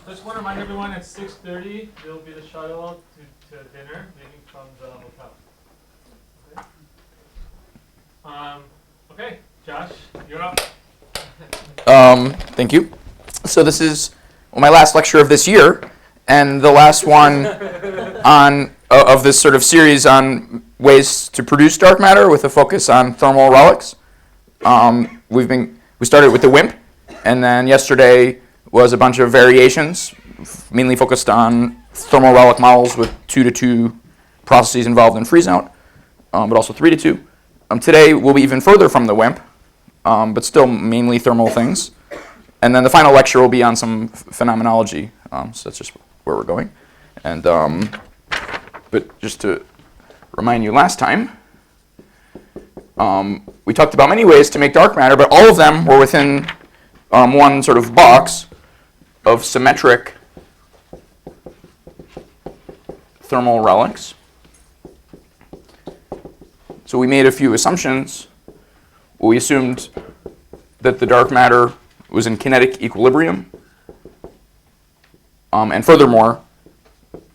Just want to remind everyone at 6:30 there will be the shuttle to dinner, leaving from the hotel. Okay. Okay, Josh, you're up. Thank you. So this is my last lecture of this year, and the last one of this sort of series on ways to produce dark matter with a focus on thermal relics. We started with the WIMP, and then yesterday was a bunch of variations, mainly focused on thermal relic models with 2-to-2 processes involved in freeze-out, but also 3-to-2. Today we'll be even further from the WIMP, but still mainly thermal things. And then the final lecture will be on some phenomenology, so that's just where we're going. And but just to remind you, last time we talked about many ways to make dark matter, but all of them were within one sort of box of symmetric thermal relics. So we made a few assumptions. We assumed that the dark matter was in kinetic equilibrium. And furthermore,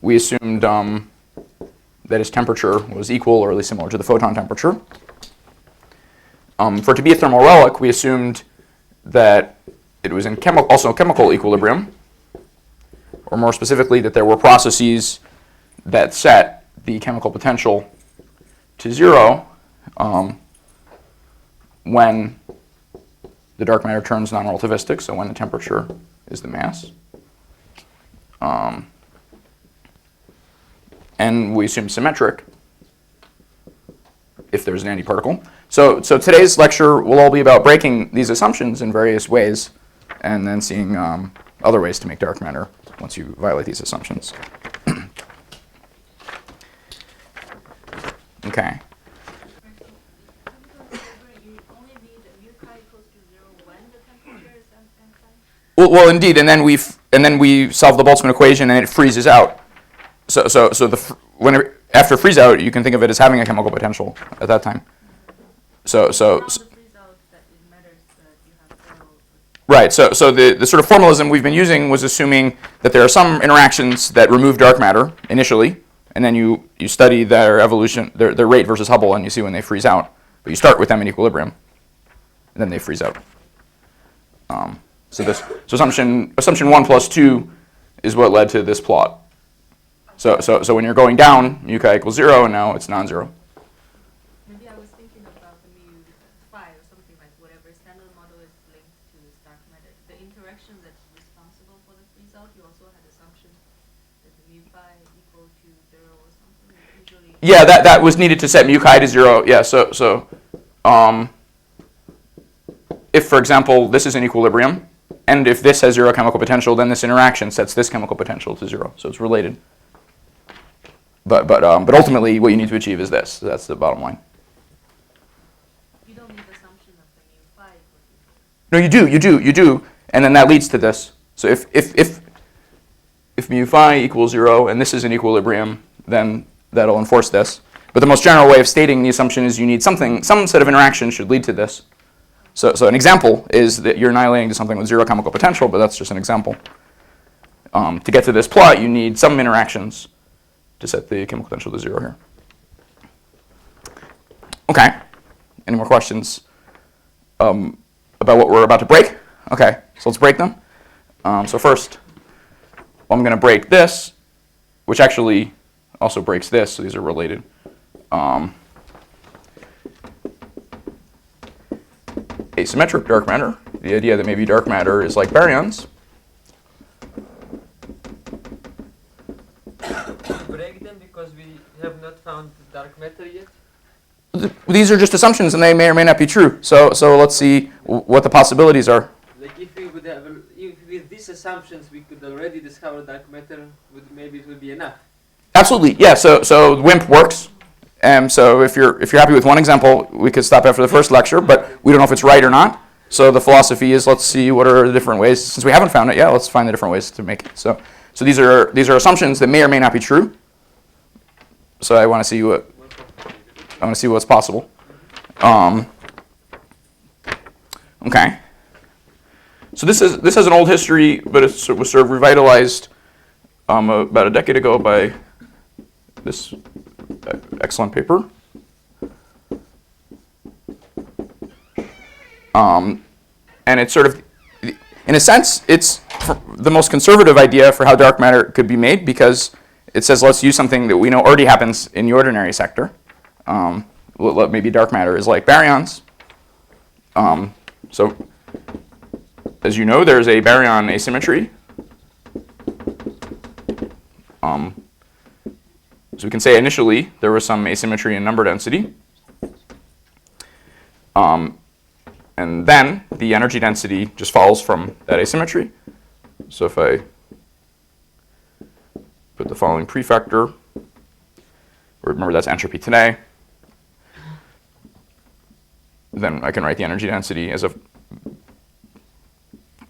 we assumed that its temperature was equal or at least similar to the photon temperature. For it to be a thermal relic, we assumed that it was in also chemical equilibrium, or more specifically, that there were processes that set the chemical potential to 0 when the dark matter turns non-relativistic, so when the temperature is the mass. And we assume symmetric if there's an antiparticle. So today's lecture will all be about breaking these assumptions in various ways and then seeing other ways to make dark matter once you violate these assumptions. Okay. Well, indeed, and then we solve the Boltzmann equation, and it freezes out. So after freeze out, you can think of it as having a chemical potential at that time. Right. So the sort of formalism we've been using was assuming that there are some interactions that remove dark matter initially, and then you study their evolution, their rate versus Hubble, and you see when they freeze out. But you start with them in equilibrium, and then they freeze out. So assumption 1 plus 2 is what led to this plot. So when you're going down, mu chi equals 0, and now it's non-zero. Maybe I was thinking about the mu phi or something like whatever standard model is linked to this dark matter. The interaction that's responsible for the freeze out, you also had assumption that the mu phi equal to 0 or something. Usually. Yeah, that was needed to set mu chi to 0. Yeah, so if, for example, this is in equilibrium, and if this has 0 chemical potential, then this interaction sets this chemical potential to 0. So it's related. But ultimately, what you need to achieve is this. So that's the bottom line. You don't need assumption of the mu phi equal to 0. No, you do, and then that leads to this. So if mu phi equals 0 and this is in equilibrium, then that'll enforce this. But the most general way of stating the assumption is you need some set of interaction should lead to this. So an example is that you're annihilating to something with 0 chemical potential, but that's just an example. To get to this plot, you need some interactions to set the chemical potential to 0 here. Okay. Any more questions about what we're about to break? Okay, so let's break them. So first, I'm going to break this, which actually also breaks this, so these are related. Asymmetric dark matter, the idea that maybe dark matter is like baryons. Break them because we have not found dark matter yet? These are just assumptions, and they may or may not be true. So let's see what the possibilities are. Like if we would have, if with these assumptions we could already discover dark matter, maybe it would be enough. Absolutely, yeah. So WIMP works. So if you're happy with one example, we could stop after the first lecture, but we don't know if it's right or not. So the philosophy is let's see what are the different ways. Since we haven't found it yet, let's find the different ways to make it. So these are assumptions that may or may not be true. So I want to see what's possible. Okay. So this has an old history, but it was sort of revitalized about a decade ago by this excellent paper. And it's sort of, in a sense, it's the most conservative idea for how dark matter could be made, because it says let's use something that we know already happens in the ordinary sector. Maybe dark matter is like baryons. So as you know, there's a baryon asymmetry. So we can say initially there was some asymmetry in number density. And then the energy density just follows from that asymmetry. So if I put the following prefactor, remember that's entropy today, then I can write the energy density as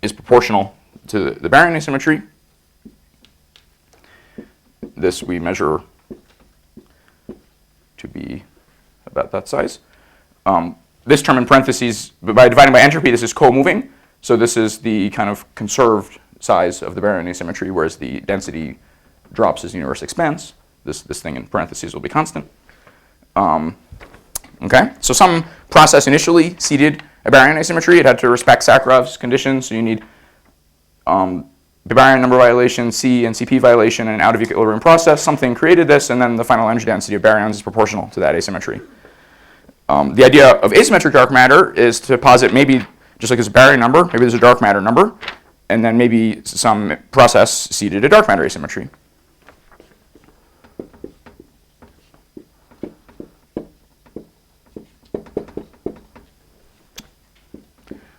is proportional to the baryon asymmetry. This we measure to be about that size. This term in parentheses, by dividing by entropy, this is co-moving. So this is the kind of conserved size of the baryon asymmetry, whereas the density drops as the universe expands. This thing in parentheses will be constant. Okay, so some process initially seeded a baryon asymmetry. It had to respect Sakharov's conditions. So you need the baryon number violation, C and CP violation, and an out of equilibrium process. Something created this, and then the final energy density of baryons is proportional to that asymmetry. The idea of asymmetric dark matter is to posit maybe, just like there's a baryon number, maybe there's a dark matter number, and then maybe some process seeded a dark matter asymmetry.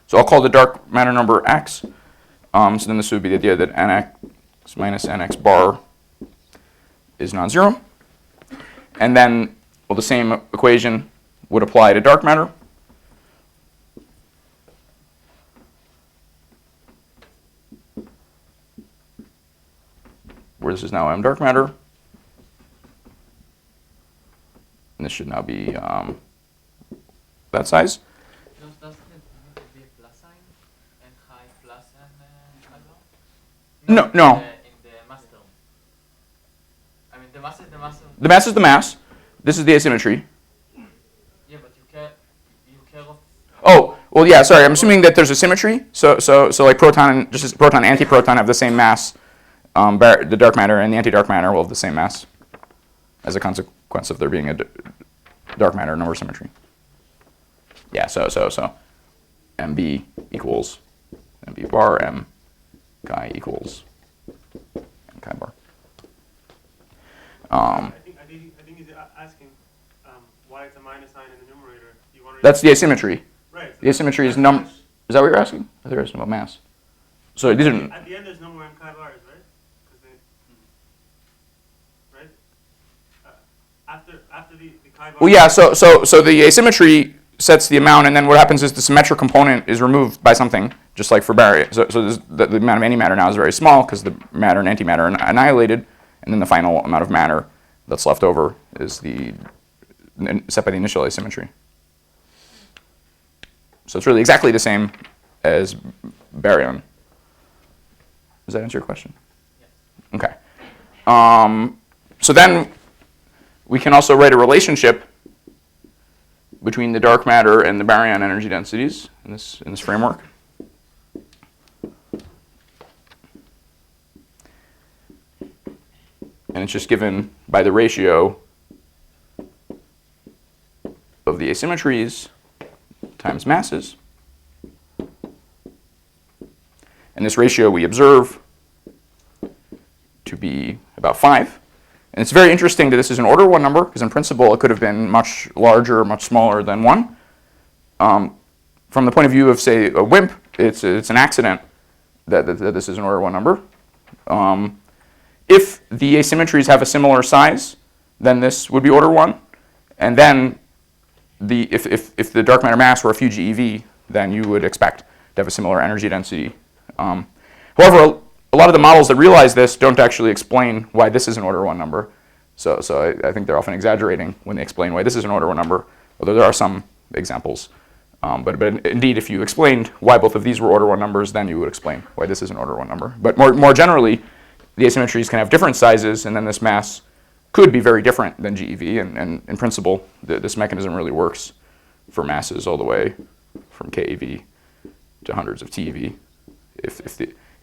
So I'll call the dark matter number x. So then this would be the idea that nx minus nx bar is non-zero. And then, well, the same equation would apply to dark matter. Where this is now M dark matter. And this should now be that size. Doesn't it need to be a plus sign and high plus and No. in the mass term. I mean, the mass is the mass. The mass is the mass. This is the asymmetry. Yeah, but you care of. Oh, well, yeah, sorry. I'm assuming that there's a symmetry. So like proton, just as proton and antiproton have the same mass. The dark matter and the anti-dark matter will have the same mass as a consequence of there being a dark matter number symmetry. Yeah, so MB equals MB bar, M chi equals M chi bar. I think he's asking why it's a minus sign in the numerator. That's the asymmetry. Right. The asymmetry is Is that what you're asking? I think it's about mass. So these are. At the end, there's no more M chi bars, right? Right. After the chi bar. Well, yeah. So the asymmetry sets the amount, and then what happens is the symmetric component is removed by something, just like for baryon. So the amount of antimatter now is very small because the matter and antimatter are annihilated, and then the final amount of matter that's left over is set by the initial asymmetry. So it's really exactly the same as baryon. Does that answer your question? Yes. Okay. So then we can also write a relationship between the dark matter and the baryon energy densities in this framework. And it's just given by the ratio of the asymmetries times masses. And this ratio we observe to be about 5. And it's very interesting that this is an order 1 number, because in principle it could have been much larger, much smaller than 1. From the point of view of, say, a WIMP, it's an accident that this is an order 1 number. If the asymmetries have a similar size, then this would be order 1. And then if the dark matter mass were a few GeV, then you would expect to have a similar energy density. However, a lot of the models that realize this don't actually explain why this is an order 1 number. So I think they're often exaggerating when they explain why this is an order 1 number, although there are some examples But indeed, if you explained why both of these were order 1 numbers, then you would explain why this is an order 1 number. But more generally, the asymmetries can have different sizes, and then this mass could be very different than GeV. And in principle, this mechanism really works for masses all the way from keV to hundreds of TeV if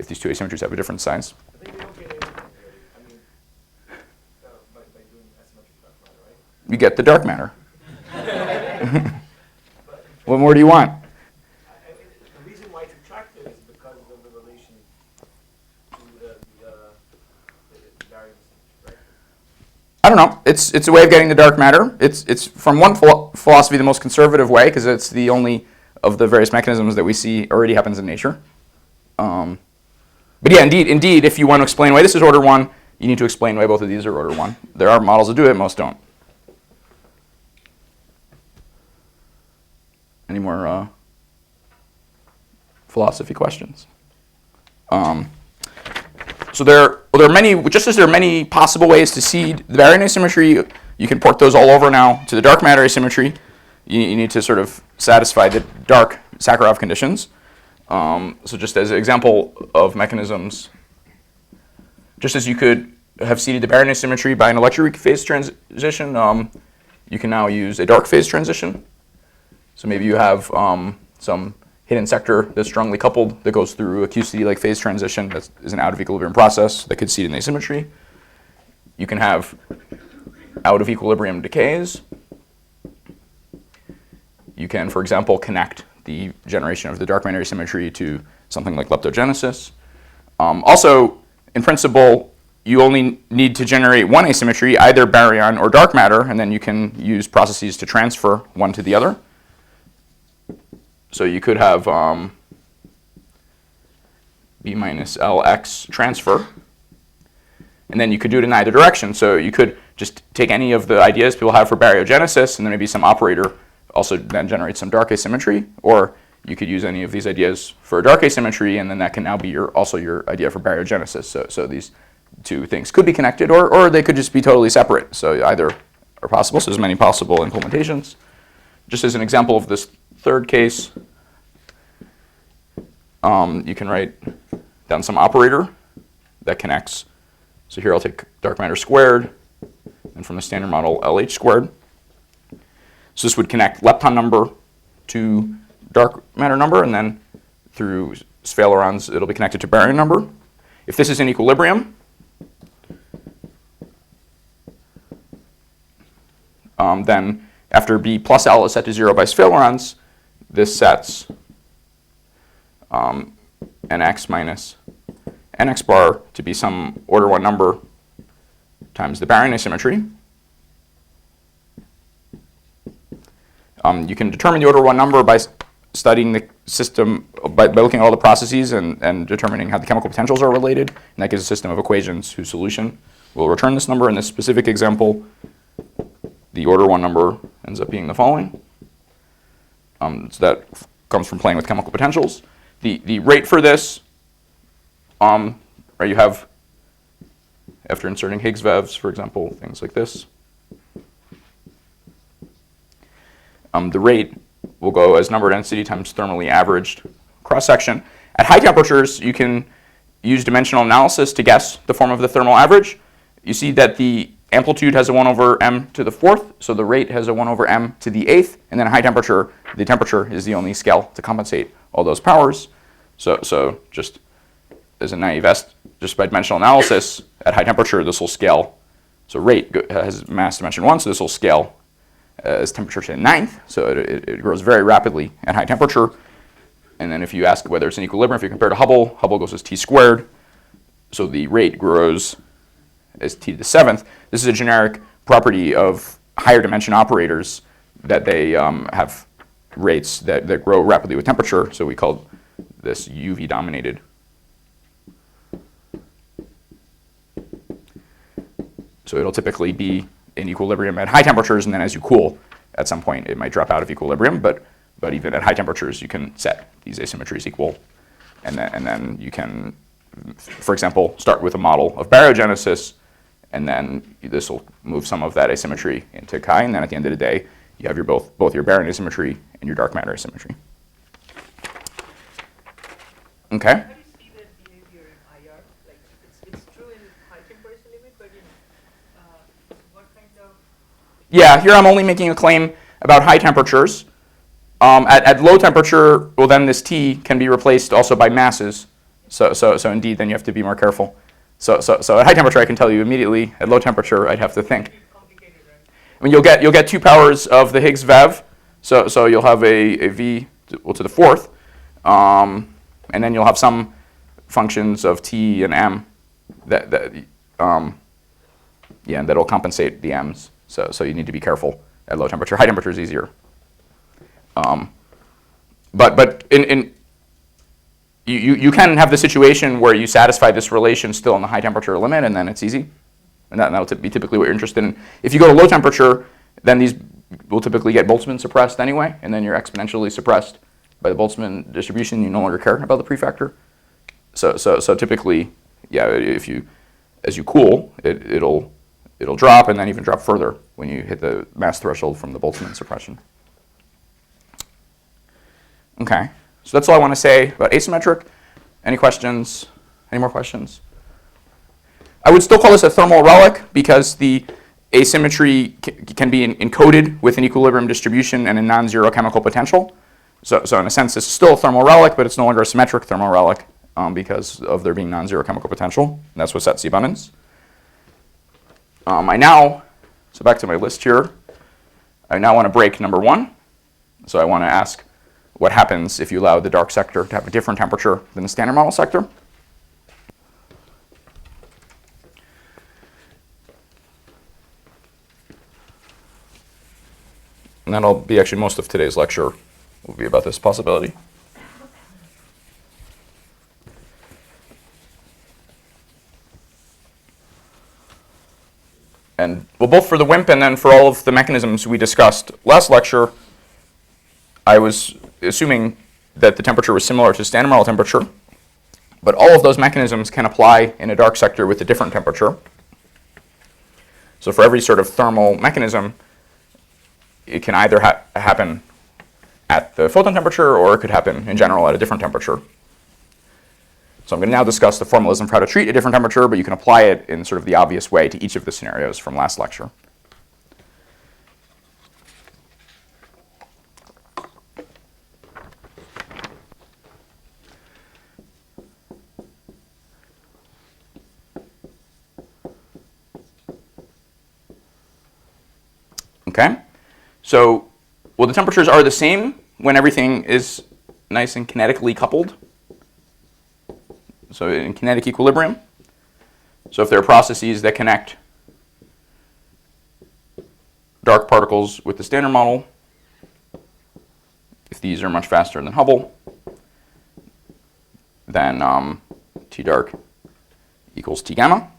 these two asymmetries have a different size. I think you don't get anything really. I mean, by doing asymmetric dark matter, right? You get the dark matter. What more do you want? The reason why it's attractive is because of the relation to the variables, right? I don't know. It's a way of getting the dark matter. It's from one philosophy the most conservative way, because it's the only of the various mechanisms that we see already happens in nature. But yeah, indeed, if you want to explain why this is order 1, you need to explain why both of these are order 1. There are models that do it, most don't. Any more philosophy questions? So there are many, just as there are many possible ways to seed the baryon asymmetry, you can port those all over now to the dark matter asymmetry. You need to sort of satisfy the dark Sakharov conditions. So just as an example of mechanisms, just as you could have seeded the baryon asymmetry by an electric phase transition, you can now use a dark phase transition. So maybe you have some hidden sector that's strongly coupled that goes through a QCD like phase transition that is an out of equilibrium process that could seed in asymmetry. You can have out of equilibrium decays. You can, for example, connect the generation of the dark matter asymmetry to something like leptogenesis. Also, in principle, you only need to generate one asymmetry, either baryon or dark matter, and then you can use processes to transfer one to the other. So you could have B minus LX transfer, and then you could do it in either direction. So you could just take any of the ideas people have for baryogenesis, and then maybe some operator also then generates some dark asymmetry, or you could use any of these ideas for dark asymmetry, and then that can now be also your idea for baryogenesis. So these two things could be connected, or they could just be totally separate. So either are possible, so there's many possible implementations. Just as an example of this third case, you can write down some operator that connects. So here I'll take dark matter squared, and from the standard model, LH squared. So this would connect lepton number to dark matter number, and then through sphalerons, it'll be connected to baryon number. If this is in equilibrium, then after B plus L is set to 0 by sphalerons, this sets nx minus nx bar to be some order 1 number times the baryon asymmetry. You can determine the order 1 number by studying the system, by looking at all the processes and determining how the chemical potentials are related. And that gives a system of equations whose solution will return this number. In this specific example, the order 1 number ends up being the following. So that comes from playing with chemical potentials. The rate for this, you have, after inserting Higgs vevs, for example, things like this. The rate will go as number density times thermally averaged cross-section. At high temperatures, you can use dimensional analysis to guess the form of the thermal average. You see that the amplitude has a 1 over m to the 4th, so the rate has a 1 over m to the 8th, and then at high temperature, the temperature is the only scale to compensate all those powers. So just as a naive just by dimensional analysis, at high temperature, this will scale. So rate has mass dimension 1, so this will scale as temperature to the 9th, so it grows very rapidly at high temperature. And then if you ask whether it's in equilibrium, if you compare to Hubble, Hubble goes as t squared, so the rate grows as t to the 7th. This is a generic property of higher dimension operators, that they have rates that grow rapidly with temperature, so we call this UV dominated. So it'll typically be in equilibrium at high temperatures, and then as you cool, at some point it might drop out of equilibrium, but even at high temperatures you can set these asymmetries equal, and then you can, for example, start with a model of baryogenesis, and then this will move some of that asymmetry into chi, and then at the end of the day you have your both your baryon asymmetry and your dark matter asymmetry. Okay. How do you see that behavior in IR? Like it's true in high temperature limit, but in what kind of? Yeah, here I'm only making a claim about high temperatures. At low temperature, well, then this T can be replaced also by masses. So indeed, then you have to be more careful. So at high temperature, I can tell you immediately. At low temperature, I'd have to think. Complicated, right? I mean, you'll get 2 powers of the Higgs VEV. So you'll have a V to the 4th, and then you'll have some functions of T and M and that'll compensate the M's. So you need to be careful at low temperature. High temperature is easier. But you can have the situation where you satisfy this relation still in the high temperature limit, and then it's easy. And that'll be typically what you're interested in. If you go to low temperature, then these will typically get Boltzmann suppressed anyway, and then you're exponentially suppressed by the Boltzmann distribution. You no longer care about the prefactor. So typically, yeah, as you cool, it'll drop and then even drop further when you hit the mass threshold from the Boltzmann suppression. Okay, so that's all I want to say about asymmetric. Any questions? Any more questions? I would still call this a thermal relic because the asymmetry can be encoded with an equilibrium distribution and a non-zero chemical potential. So in a sense, it's still a thermal relic, but it's no longer a symmetric thermal relic because of there being non-zero chemical potential. And that's what sets the abundance. So back to my list here. I now want to break number 1. So I want to ask what happens if you allow the dark sector to have a different temperature than the standard model sector. And that'll be actually most of today's lecture will be about this possibility. And well, both for the WIMP and then for all of the mechanisms we discussed last lecture, I was assuming that the temperature was similar to standard model temperature, but all of those mechanisms can apply in a dark sector with a different temperature. So for every sort of thermal mechanism, it can either happen at the photon temperature or it could happen in general at a different temperature. So I'm going to now discuss the formalism for how to treat a different temperature, but you can apply it in sort of the obvious way to each of the scenarios from last lecture. Okay, so well, the temperatures are the same when everything is nice and kinetically coupled. So in kinetic equilibrium. So if there are processes that connect dark particles with the standard model, if these are much faster than Hubble, then T dark equals T gamma.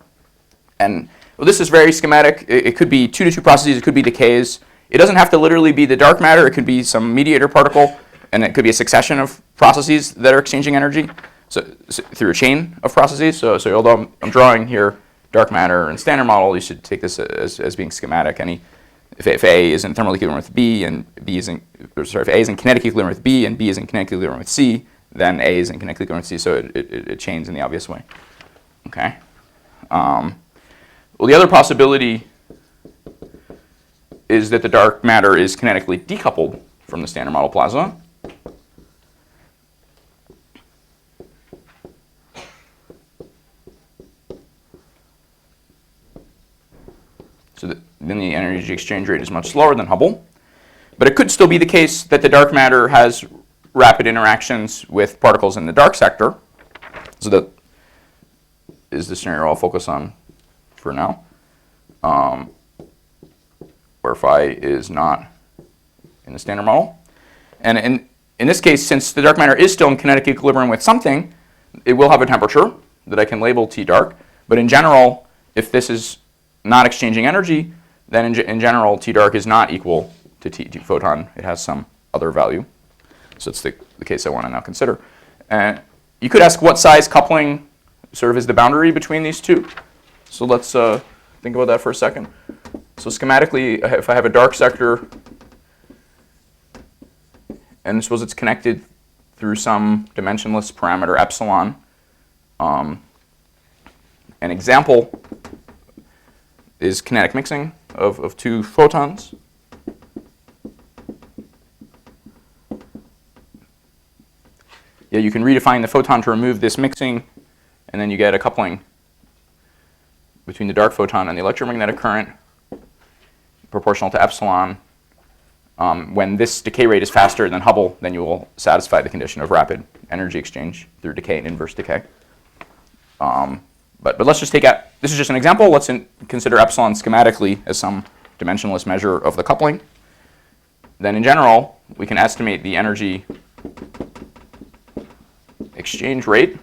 And well, this is very schematic. It could be 2 to 2 processes. It could be decays. It doesn't have to literally be the dark matter. It could be some mediator particle, and it could be a succession of processes that are exchanging energy. So through a chain of processes. So although I'm drawing here dark matter and standard model, you should take this as being schematic. If A is in thermal equilibrium with B and B is if A is in kinetic equilibrium with B and B is in kinetic equilibrium with C, then A is in kinetic equilibrium with C. So it chains in the obvious way. Okay. Well, the other possibility is that the dark matter is kinetically decoupled from the standard model plasma. So then the energy exchange rate is much slower than Hubble. But it could still be the case that the dark matter has rapid interactions with particles in the dark sector. So that is the scenario I'll focus on for now, where phi is not in the standard model. And in this case, since the dark matter is still in kinetic equilibrium with something, it will have a temperature that I can label T dark. But in general, if this is not exchanging energy, then in general, T dark is not equal to T photon. It has some other value. So it's the case I want to now consider. You could ask what size coupling sort of is the boundary between these two. So let's think about that for a second. So schematically, if I have a dark sector and suppose it's connected through some dimensionless parameter epsilon. An example is kinetic mixing of two photons. Yeah, you can redefine the photon to remove this mixing, and then you get a coupling between the dark photon and the electromagnetic current proportional to epsilon. When this decay rate is faster than Hubble, then you will satisfy the condition of rapid energy exchange through decay and inverse decay. But let's just take out, this is just an example. Let's consider epsilon schematically as some dimensionless measure of the coupling. Then in general, we can estimate the energy exchange rate.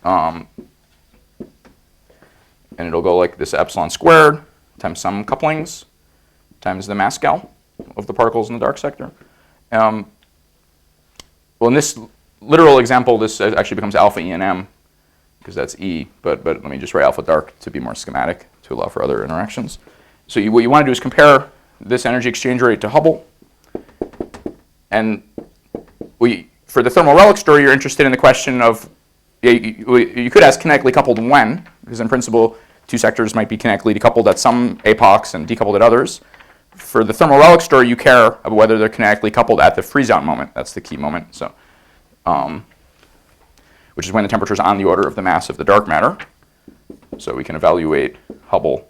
And it'll go like this: epsilon squared times some couplings times the mass scale of the particles in the dark sector. Well, in this literal example, this actually becomes alpha E and M, because that's E, but let me just write alpha dark to be more schematic to allow for other interactions. So what you want to do is compare this energy exchange rate to Hubble. And for the thermal relic story, you're interested in the question of, you could ask kinetically coupled when, because in principle, two sectors might be kinetically decoupled at some epochs and decoupled at others. For the thermal relic story, you care about whether they're kinetically coupled at the freeze-out moment. That's the key moment. So, which is when the temperature is on the order of the mass of the dark matter. So we can evaluate Hubble.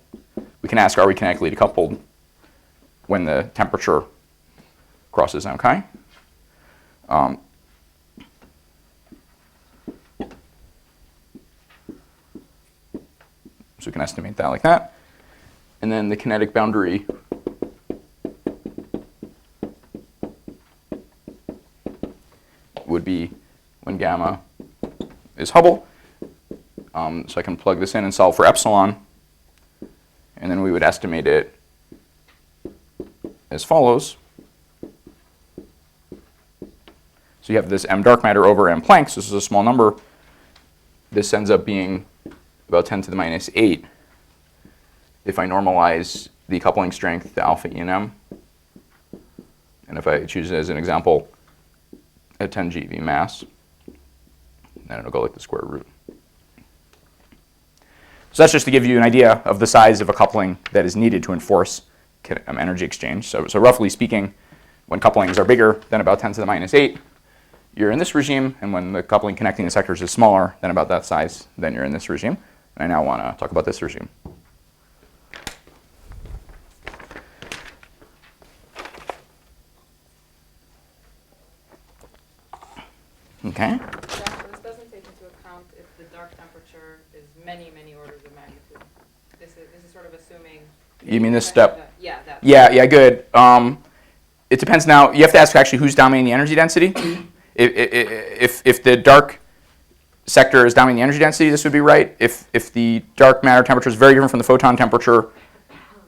We can ask, are we kinetically decoupled when the temperature crosses MK? So we can estimate that like that. And then the kinetic boundary would be when gamma is Hubble. So I can plug this in and solve for epsilon. And then we would estimate it as follows. So you have this m dark matter over m Planck. So this is a small number. This ends up being about 10 to the minus 8 if I normalize the coupling strength to alpha E and M. And if I choose it as an example at 10 GeV mass, then it'll go like the square root. So that's just to give you an idea of the size of a coupling that is needed to enforce energy exchange. So roughly speaking, when couplings are bigger than about 10 to the minus 8, you're in this regime, and when the coupling connecting the sectors is smaller than about that size, then you're in this regime. And I now want to talk about this regime. Okay. So this doesn't take into account if the dark temperature is many, many orders of magnitude. This is sort of assuming. You mean this step? Yeah, that. Yeah, good. It depends now. You have to ask actually who's dominating the energy density. If the dark sector is dominating the energy density, this would be right. If the dark matter temperature is very different from the photon temperature,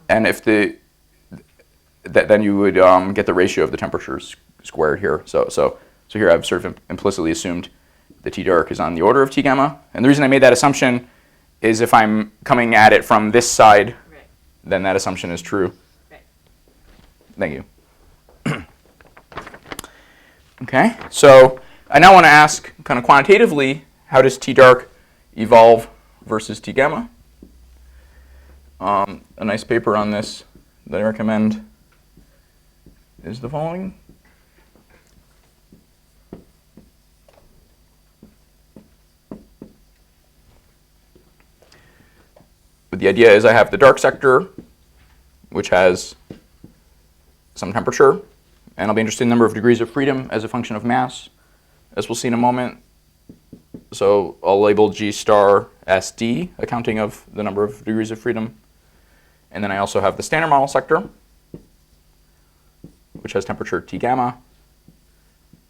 and if then you would get the ratio of the temperatures squared here. So here I've sort of implicitly assumed the T dark is on the order of T gamma. And the reason I made that assumption is if I'm coming at it from this side, Right. then that assumption is true. Right. Thank you. Okay, so I now want to ask kind of quantitatively, how does T dark evolve versus T gamma? A nice paper on this that I recommend is the following. But the idea is I have the dark sector, which has some temperature, and I'll be interested in the number of degrees of freedom as a function of mass, as we'll see in a moment. So I'll label G star SD, accounting of the number of degrees of freedom. And then I also have the standard model sector, which has temperature T gamma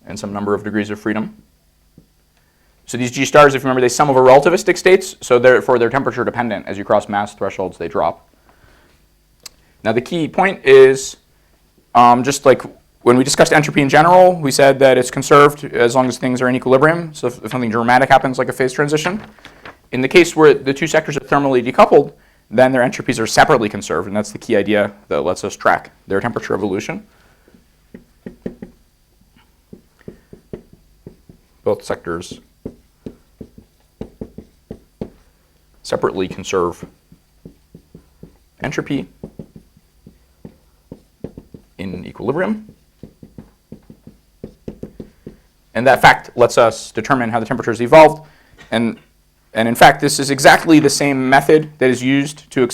and some number of degrees of freedom. So these G stars, if you remember, they sum over relativistic states, so therefore they're temperature dependent. As you cross mass thresholds, they drop. Now the key point is, just like when we discussed entropy in general, we said that it's conserved as long as things are in equilibrium. So if something dramatic happens, like a phase transition. In the case where the two sectors are thermally decoupled, then their entropies are separately conserved, and that's the key idea that lets us track their temperature evolution. both sectors separately conserve entropy in equilibrium. And that fact lets us determine how the temperatures evolved. And in fact, this is exactly the same method that is used to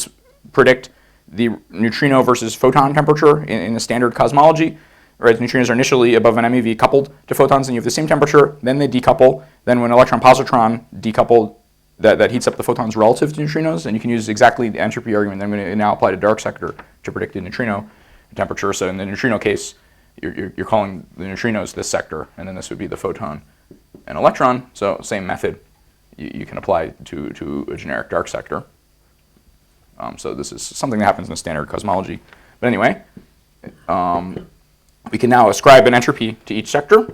predict the neutrino versus photon temperature in the standard cosmology. Right, neutrinos are initially above an MeV coupled to photons, and you have the same temperature. Then they decouple. Then when electron-positron decouple, that heats up the photons relative to neutrinos, and you can use exactly the entropy argument that I'm going to now apply to dark sector to predict the neutrino temperature. So in the neutrino case, you're calling the neutrinos this sector, and then this would be the photon and electron. So same method you can apply to a generic dark sector. So this is something that happens in the standard cosmology. But anyway, we can now ascribe an entropy to each sector.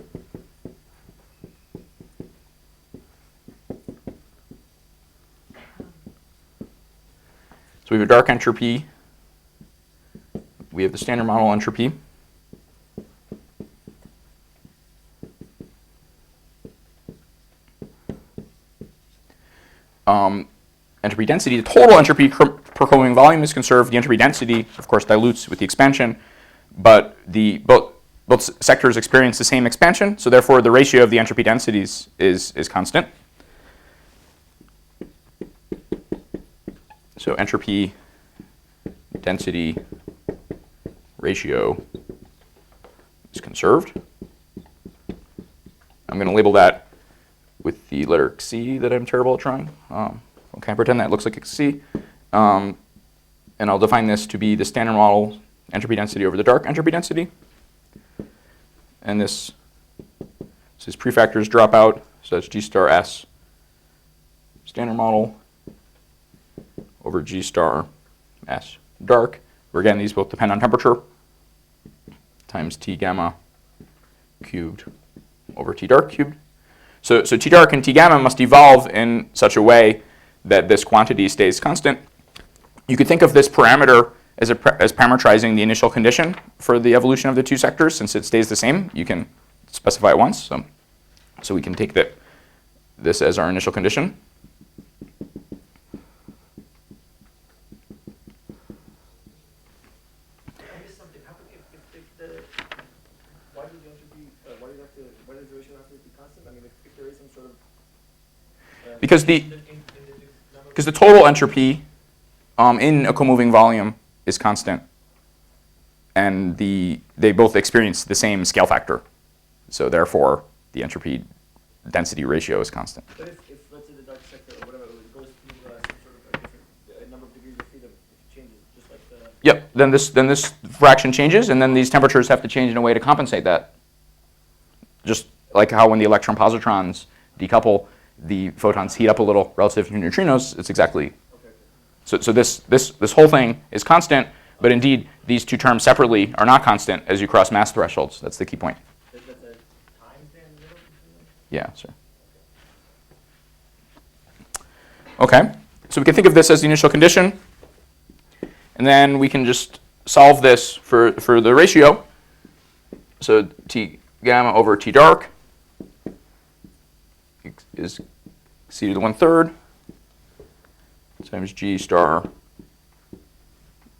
So we have a dark entropy. We have the standard model entropy. Entropy density, the total entropy per Coulomb volume is conserved. The entropy density, of course, dilutes with the expansion, but both sectors experience the same expansion, so therefore the ratio of the entropy densities is constant. So entropy density ratio is conserved. I'm going to label that with the letter C that I'm terrible at drawing. Okay, pretend that looks like a C. And I'll define this to be the standard model entropy density over the dark entropy density. And this prefactors drop out, so that's G star S standard model over G star S dark, where again these both depend on temperature, times T gamma cubed over T dark cubed. So T dark and T gamma must evolve in such a way that this quantity stays constant. You could think of this parameter as parameterizing the initial condition for the evolution of the two sectors. Since it stays the same, you can specify it once. So we can take this as our initial condition. I missed something. How come if the why does the entropy why does the ratio have to be constant? I mean, if there is some sort of Because the total entropy in a co-moving volume is constant, and they both experience the same scale factor, so therefore the entropy density ratio is constant. But if let's say the dark sector or whatever it goes through some sort of a different number of degrees of freedom, it changes just like the. Yep. Then this fraction changes, and then these temperatures have to change in a way to compensate that. Just like how when the electron positrons decouple, the photons heat up a little relative to neutrinos. It's exactly. So this whole thing is constant, but indeed these two terms separately are not constant as you cross mass thresholds. That's the key point. There's a time there in the middle. Yeah, sir. Okay, so we can think of this as the initial condition, and then we can just solve this for the ratio. So T gamma over T dark is C to the 1/3 times G star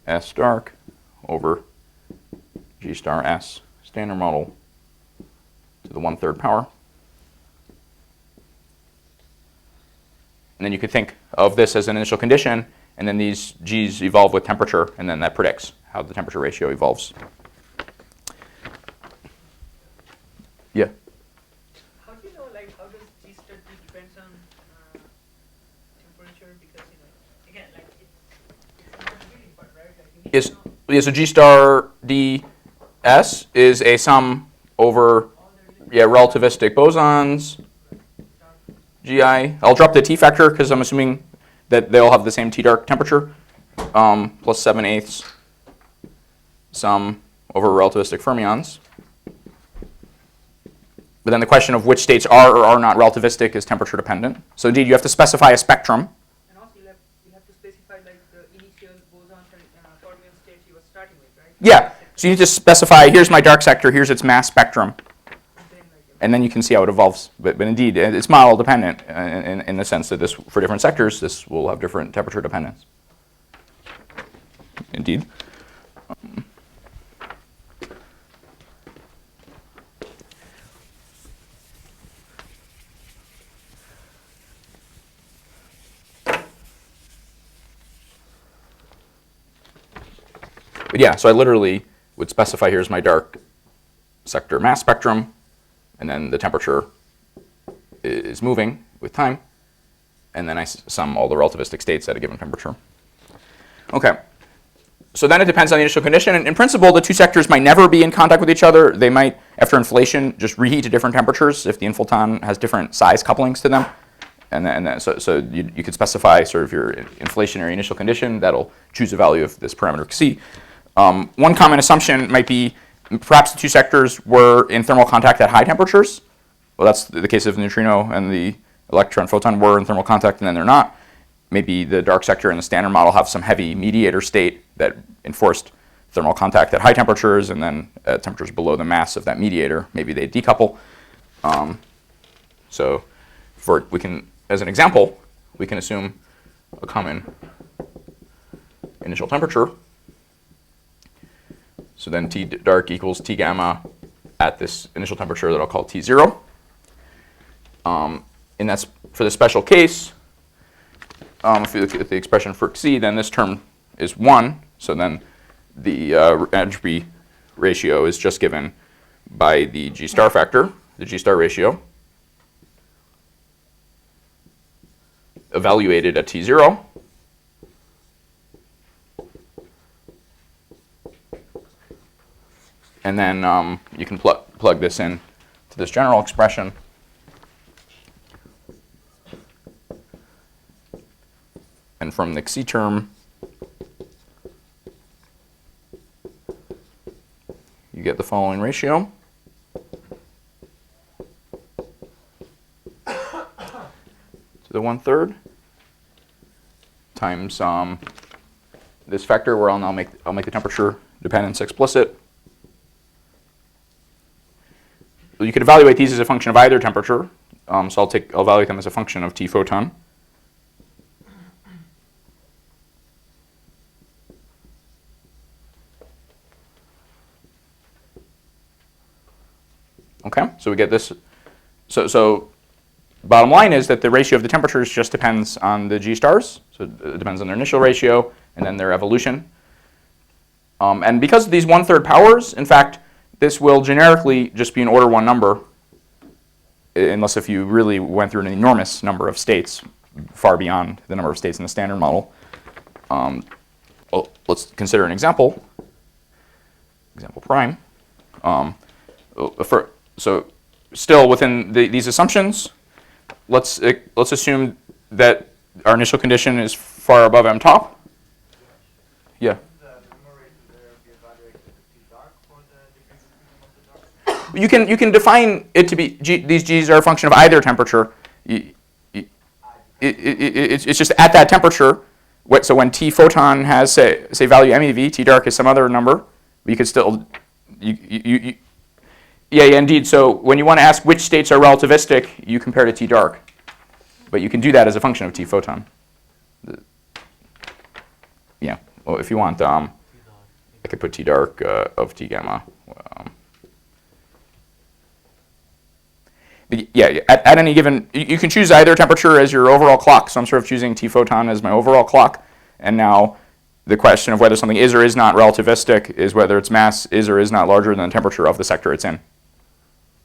S dark over G star S standard model to the 1/3 power. And then you could think of this as an initial condition, and then these G's evolve with temperature, and then that predicts how the temperature ratio evolves. Yeah? How do you know, like, how does G star D depends on temperature? Because, again, like, it's not the reading part, right? Like, you need Yes. to know Yeah, so G star ds is a sum over all the relativistic bosons. Gi. I'll drop the T factor because I'm assuming that they all have the same T dark temperature. Plus 7/8 sum over relativistic fermions. But then the question of which states are or are not relativistic is temperature dependent. So indeed, you have to specify a spectrum. And also, you have to specify, like, the initial bosons and fermion states you were starting with, right? Yeah. So you need to specify, here's my dark sector, here's its mass spectrum. And then, like, and then you can see how it evolves. But indeed, it's model dependent in the sense that this, for different sectors, this will have different temperature dependence. Indeed. But yeah, so I literally would specify here's my dark sector mass spectrum, and then the temperature is moving with time, and then I sum all the relativistic states at a given temperature. Okay, so then it depends on the initial condition. And in principle, the two sectors might never be in contact with each other. They might, after inflation, just reheat to different temperatures if the inflaton has different size couplings to them. And then so you could specify sort of your inflationary initial condition that'll choose a value of this parameter C. One common assumption might be perhaps the two sectors were in thermal contact at high temperatures. Well, that's the case of the neutrino and the electron photon were in thermal contact, and then they're not. Maybe the dark sector and the standard model have some heavy mediator state that enforced thermal contact at high temperatures, and then at temperatures below the mass of that mediator, maybe they decouple. So we can, as an example, we can assume a common initial temperature. So then T dark equals T gamma at this initial temperature that I'll call T0. And that's for the special case. If you look at the expression for C, then this term is 1. So then the entropy ratio is just given by the G star factor, the G star ratio, evaluated at T0. And then you can plug this in to this general expression. And from the Xi term, you get the following ratio. To the 1/3 times this factor where I'll make the temperature dependence explicit. You could evaluate these as a function of either temperature. So I'll evaluate them as a function of T photon. Okay, so we get this. So bottom line is that the ratio of the temperatures just depends on the G stars. So it depends on their initial ratio and then their evolution. And because of these 1/3 powers, in fact, this will generically just be an order 1 number, unless if you really went through an enormous number of states, far beyond the number of states in the standard model. Well, let's consider an example. Example prime. So still within these assumptions, let's assume that our initial condition is far above m top. Yeah. You can define it to be these G's are a function of either temperature. It's just at that temperature. So when T photon has say value MeV, T dark is some other number. You could still yeah, indeed. So when you want to ask which states are relativistic, you compare to T dark. But you can do that as a function of T photon. Yeah. Well, if you want, I could put T dark of T gamma. But yeah, at any given, you can choose either temperature as your overall clock. So I'm sort of choosing T photon as my overall clock. And now the question of whether something is or is not relativistic is whether its mass is or is not larger than the temperature of the sector it's in.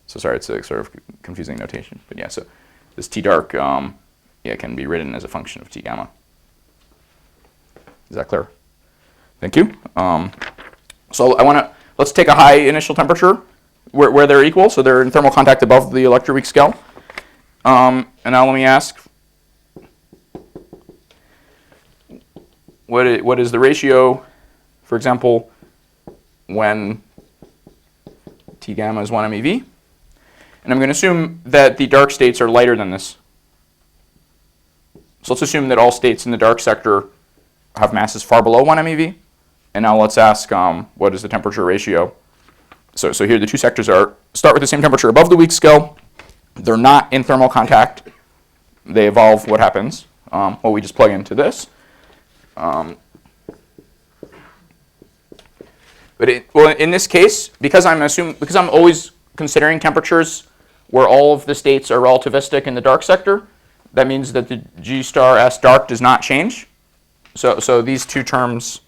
So sorry, it's a sort of confusing notation. But yeah, so this T dark can be written as a function of T gamma. Is that clear? Thank you. So let's take a high initial temperature where they're equal. So they're in thermal contact above the electroweak scale. And now let me ask, what is the ratio, for example, when T gamma is 1 MeV? And I'm going to assume that the dark states are lighter than this. So let's assume that all states in the dark sector have masses far below 1 MeV. And now let's ask what is the temperature ratio So here the two sectors start with the same temperature above the weak scale. They're not in thermal contact. They evolve. What happens? Well, we just plug into this. But in this case, because I'm always considering temperatures where all of the states are relativistic in the dark sector, that means that the G star S dark does not change. So these two terms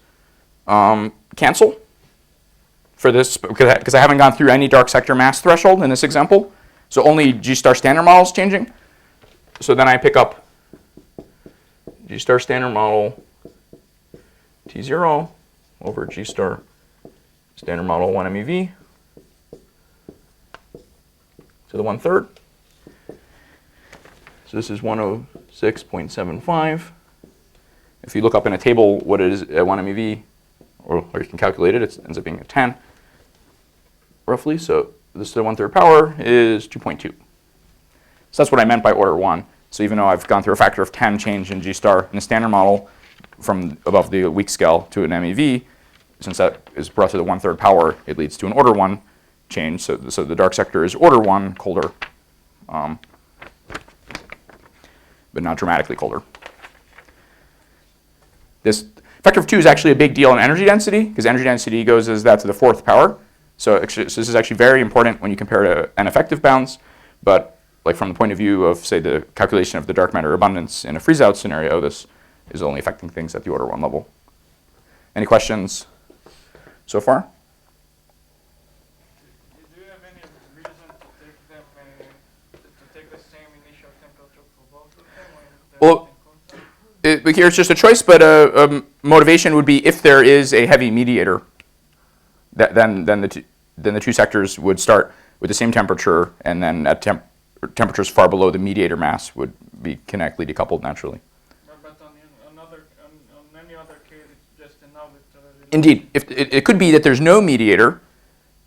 cancel for this, because I haven't gone through any dark sector mass threshold in this example. So only G star standard model is changing. So then I pick up G star standard model T0 over G star standard model 1 MeV to the 1/3. So this is 106.75. If you look up in a table what it is at 1 MeV, or you can calculate it, it ends up being a 10, roughly. So this to the 1/3 power is 2.2. So that's what I meant by order 1. So even though I've gone through a factor of 10 change in G star in the standard model from above the weak scale to an MEV, since that is brought to the 1/3 power, it leads to an order 1 change. So the dark sector is order 1 colder, but not dramatically colder. This factor of 2 is actually a big deal in energy density, because energy density goes as that to the 4th power. So this is actually very important when you compare to n effective bounds. But like from the point of view of, say, the calculation of the dark matter abundance in a freeze-out scenario, this is only affecting things at the order 1 level. Any questions so far? Do you have any reason to take them to take the same initial temperature for both of them when they're Well, in contact? here it's just a choice, but motivation would be if there is a heavy mediator, then the two sectors would start with the same temperature, and then at temperatures far below the mediator mass would be kinetically decoupled naturally. But on any other case, it's just enough. Indeed, it could be that there's no mediator,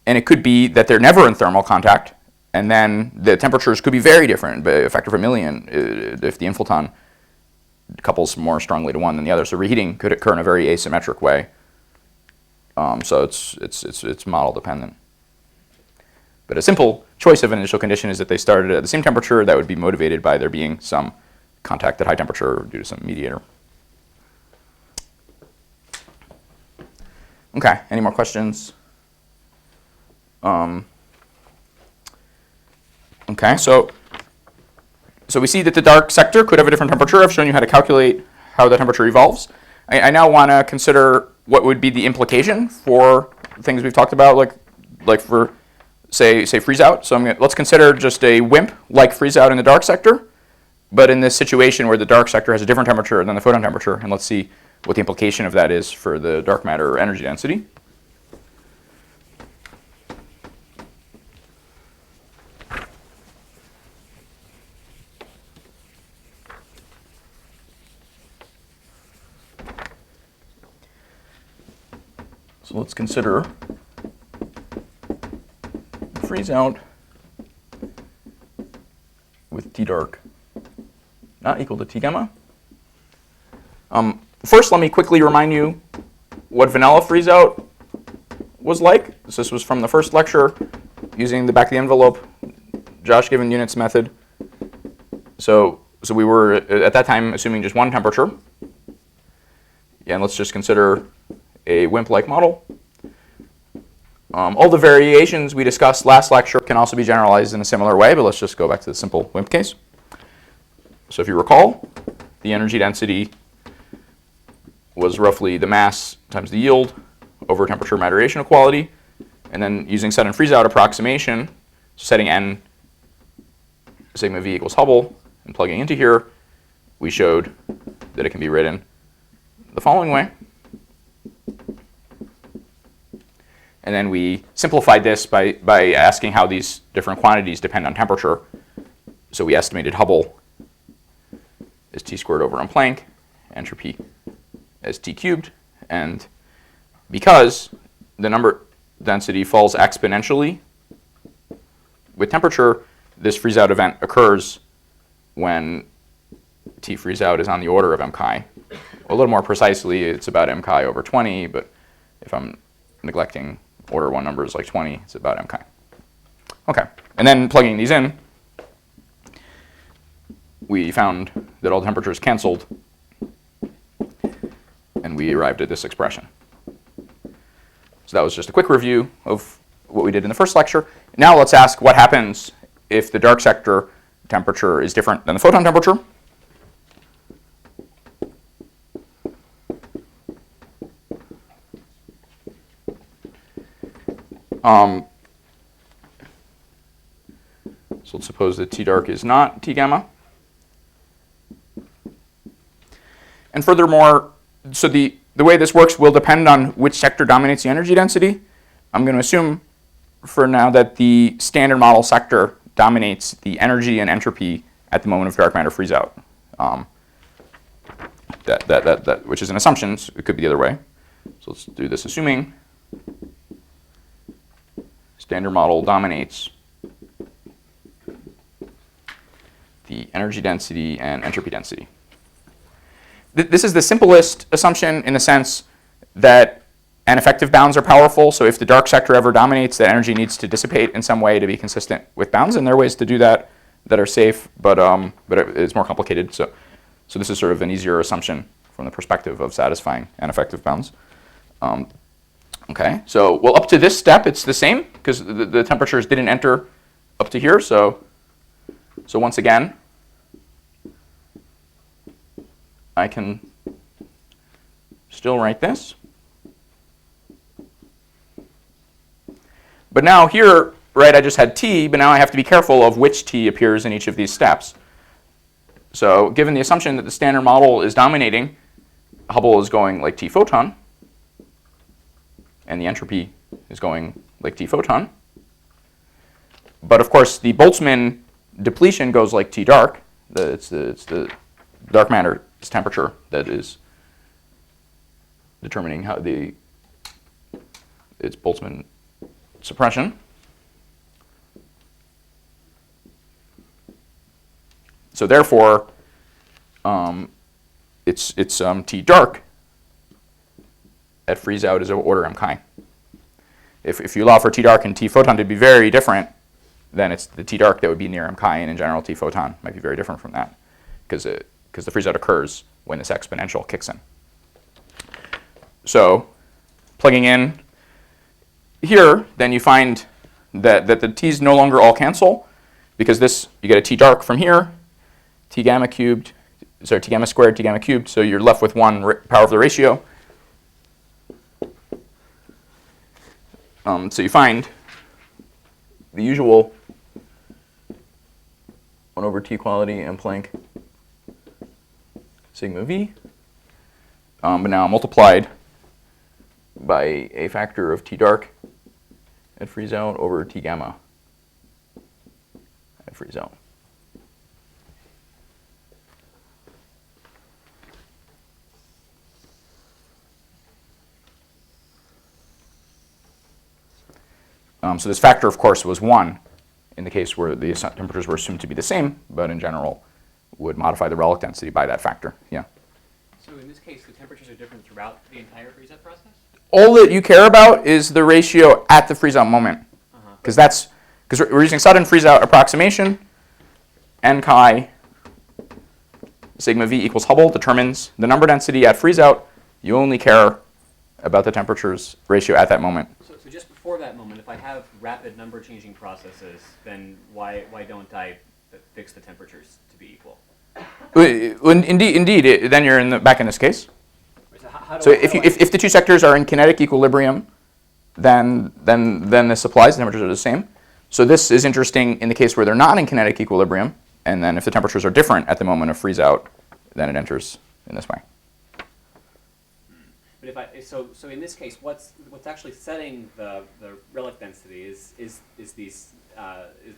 and it could be that they're never in thermal contact, and then the temperatures could be very different, by a factor of 1,000,000, if the infilton couples more strongly to one than the other. So reheating could occur in a very asymmetric way. So it's model dependent. But a simple choice of an initial condition is that they started at the same temperature. That would be motivated by there being some contact at high temperature due to some mediator. Okay, any more questions? Okay, so we see that the dark sector could have a different temperature. I've shown you how to calculate how the temperature evolves. I now want to consider what would be the implication for things we've talked about, like for say freeze out. So let's consider just a WIMP like freeze out in the dark sector, but in this situation where the dark sector has a different temperature than the photon temperature, and let's see what the implication of that is for the dark matter energy density. So let's consider freeze out with T dark not equal to T gamma. First, let me quickly remind you what vanilla freeze out was like. So this was from the first lecture using the back of the envelope Josh given units method. So we were at that time assuming just one temperature. Yeah, and let's just consider a WIMP-like model. All the variations we discussed last lecture can also be generalized in a similar way, but let's just go back to the simple WIMP case. So if you recall, the energy density was roughly the mass times the yield over temperature matter radiation equality, and then using set and freeze out approximation, setting n sigma v equals Hubble and plugging into here, we showed that it can be written the following way. And then we simplified this by asking how these different quantities depend on temperature. So we estimated Hubble as T squared over m Planck, entropy as T cubed. And because the number density falls exponentially with temperature, this freeze out event occurs when T freeze out is on the order of m chi. A little more precisely, it's about m chi over 20, but if I'm neglecting order 1 number is like 20, it's about m chi. Okay, and then plugging these in, we found that all the temperatures canceled, and we arrived at this expression. So that was just a quick review of what we did in the first lecture. Now let's ask what happens if the dark sector temperature is different than the photon temperature. So let's suppose that T dark is not T gamma. And furthermore, so the way this works will depend on which sector dominates the energy density. I'm going to assume for now that the standard model sector dominates the energy and entropy at the moment of dark matter freeze out. Which is an assumption, so it could be the other way. So let's do this assuming standard model dominates the energy density and entropy density. This is the simplest assumption in the sense that ineffective bounds are powerful. So if the dark sector ever dominates, that energy needs to dissipate in some way to be consistent with bounds. And there are ways to do that that are safe, but it's more complicated. So this is sort of an easier assumption from the perspective of satisfying ineffective bounds. Okay, so well, up to this step, it's the same because the temperatures didn't enter up to here. So once again, I can still write this. But now here, right, I just had T, but now I have to be careful of which T appears in each of these steps. So given the assumption that the standard model is dominating, Hubble is going like T photon, and the entropy is going like T photon. But of course, the Boltzmann depletion goes like T dark. It's the dark matter's temperature that is determining how its Boltzmann suppression. So therefore, it's T dark at freeze out is of order m chi. If you allow for T dark and T photon to be very different, then it's the T dark that would be near m chi, and in general T photon might be very different from that because the freeze out occurs when this exponential kicks in. So plugging in here, then you find that the T's no longer all cancel because you get a T dark from here, T gamma cubed, sorry, T gamma squared, T gamma cubed, so you're left with one power of the ratio. So you find the usual 1 over T equality and Planck sigma v, but now multiplied by a factor of T dark at freeze out over T gamma at freeze out. So this factor, of course, was 1 in the case where the temperatures were assumed to be the same, but in general would modify the relic density by that factor. Yeah. So in this case, the temperatures are different throughout the entire freeze-out process? All that you care about is the ratio at the freeze-out moment, because we're using sudden freeze-out approximation. N chi sigma v equals Hubble determines the number density at freeze-out. You only care about the temperatures ratio at that moment. So just before that moment, if I have rapid number changing processes, then why don't I fix the temperatures to be equal? Indeed. Then you're back in this case. So if the two sectors are in kinetic equilibrium, then this applies. The temperatures are the same. So this is interesting in the case where they're not in kinetic equilibrium, and then if the temperatures are different at the moment of freeze out, then it enters in this way. But so in this case, what's actually setting the relic density is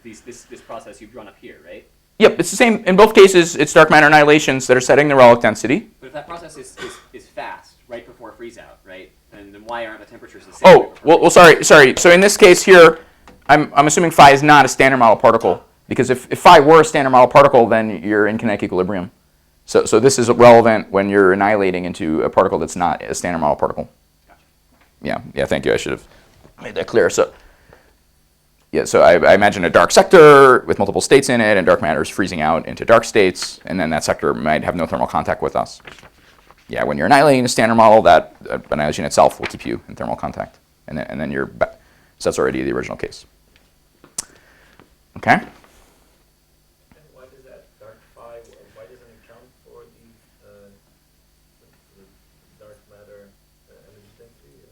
this process you've drawn up here, right? Yep, it's the same. In both cases, it's dark matter annihilations that are setting the relic density. But if that process is fast, right before freeze out, right? And then why aren't the temperatures the same? Oh, well, sorry. So in this case here, I'm assuming phi is not a standard model particle, because if phi were a standard model particle, then you're in kinetic equilibrium. So this is relevant when you're annihilating into a particle that's not a standard model particle. Gotcha. Yeah. Thank you. I should have Made that clear. So yeah, so I imagine a dark sector with multiple states in it, and dark matter is freezing out into dark states, and then that sector might have no thermal contact with us. Yeah, when you're annihilating a standard model, that annihilation itself will keep you in thermal contact, and then you're back. So that's already the original case. Okay. And why does that dark phi, why doesn't it count for the dark matter energy density?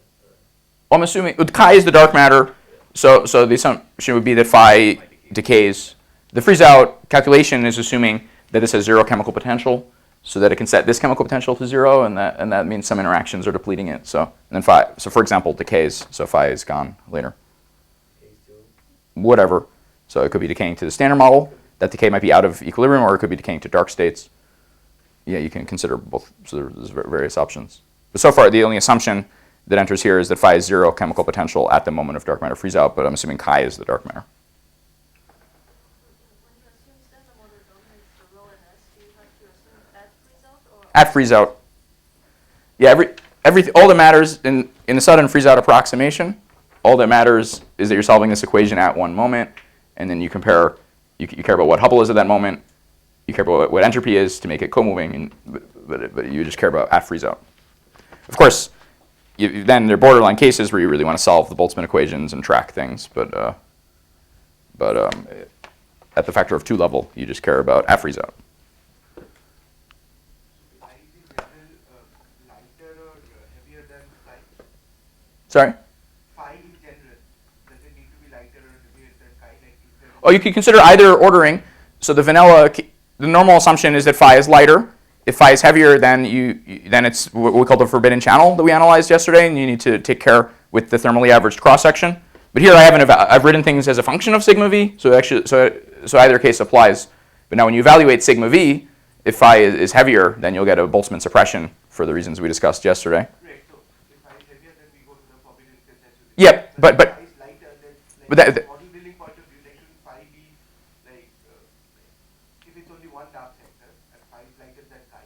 Well, I'm assuming chi is the dark matter, so the assumption would be that phi decays. The freeze out calculation is assuming that this has zero chemical potential, so that it can set this chemical potential to zero, and that means some interactions are depleting it. So and then phi, so for example, decays, so phi is gone later. Whatever. So it could be decaying to the standard model. That decay might be out of equilibrium, or it could be decaying to dark states. Yeah, you can consider both. So there's various options. But so far, the only assumption that enters here is that phi is zero chemical potential at the moment of dark matter freeze out, but I'm assuming chi is the dark matter. When you assume standard model dominates the rho and S, do you have to assume at freeze out or At freeze out. Yeah, all that matters in the sudden freeze out approximation, all that matters is that you're solving this equation at one moment, and then you compare, you care about what Hubble is at that moment, you care about what entropy is to make it co-moving, but you just care about at freeze out. Of course, then there are borderline cases where you really want to solve the Boltzmann equations and track things, but at the factor of 2 level, you just care about at freeze out. Phi is in general lighter or heavier than psi? Sorry? Phi in general, does it need to be lighter or heavier than chi? Like, is there Oh, you could consider either ordering. So the normal assumption is that phi is lighter. If phi is heavier, then then it's what we call the forbidden channel that we analyzed yesterday, and you need to take care with the thermally averaged cross section. But here I've written things as a function of sigma v, so actually so either case applies. But now when you evaluate sigma v, if phi is heavier, then you'll get a Boltzmann suppression for the reasons we discussed yesterday. right? So if phi is heavier, then we go to the forbidden consensus. Yep, but Phi is lighter, then but like that- model building point of view, like shouldn't phi be like if it's only one dark sector and phi is lighter than chi,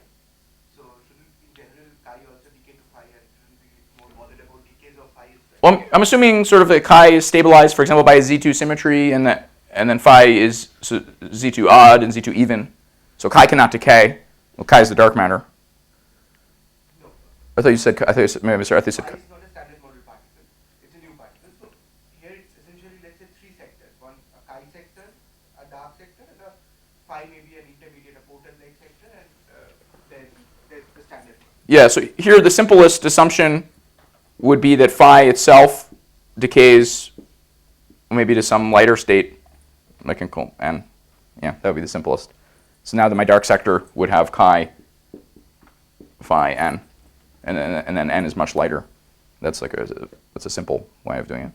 so shouldn't in general chi also decay to phi and shouldn't we be more bothered about decays of phi? well, I'm assuming sort of that chi is stabilized, for example, by a Z2 symmetry, and then phi is Z2 odd and Z2 even. So chi cannot decay. Well, chi is the dark matter. No, I thought you said. I thought you said. Maybe sorry. I thought you said. phi is not a standard model particle; it's a new particle. So here it's essentially, let's say, 3 sectors: one a chi sector, a dark sector, and a phi maybe an intermediate, a potent-like sector, and then there's the standard one. Yeah. So here the simplest assumption would be that phi itself decays maybe to some lighter state, like in n. Yeah, that would be the simplest. So now that my dark sector would have chi phi n, and then n is much lighter. That's that's a simple way of doing it.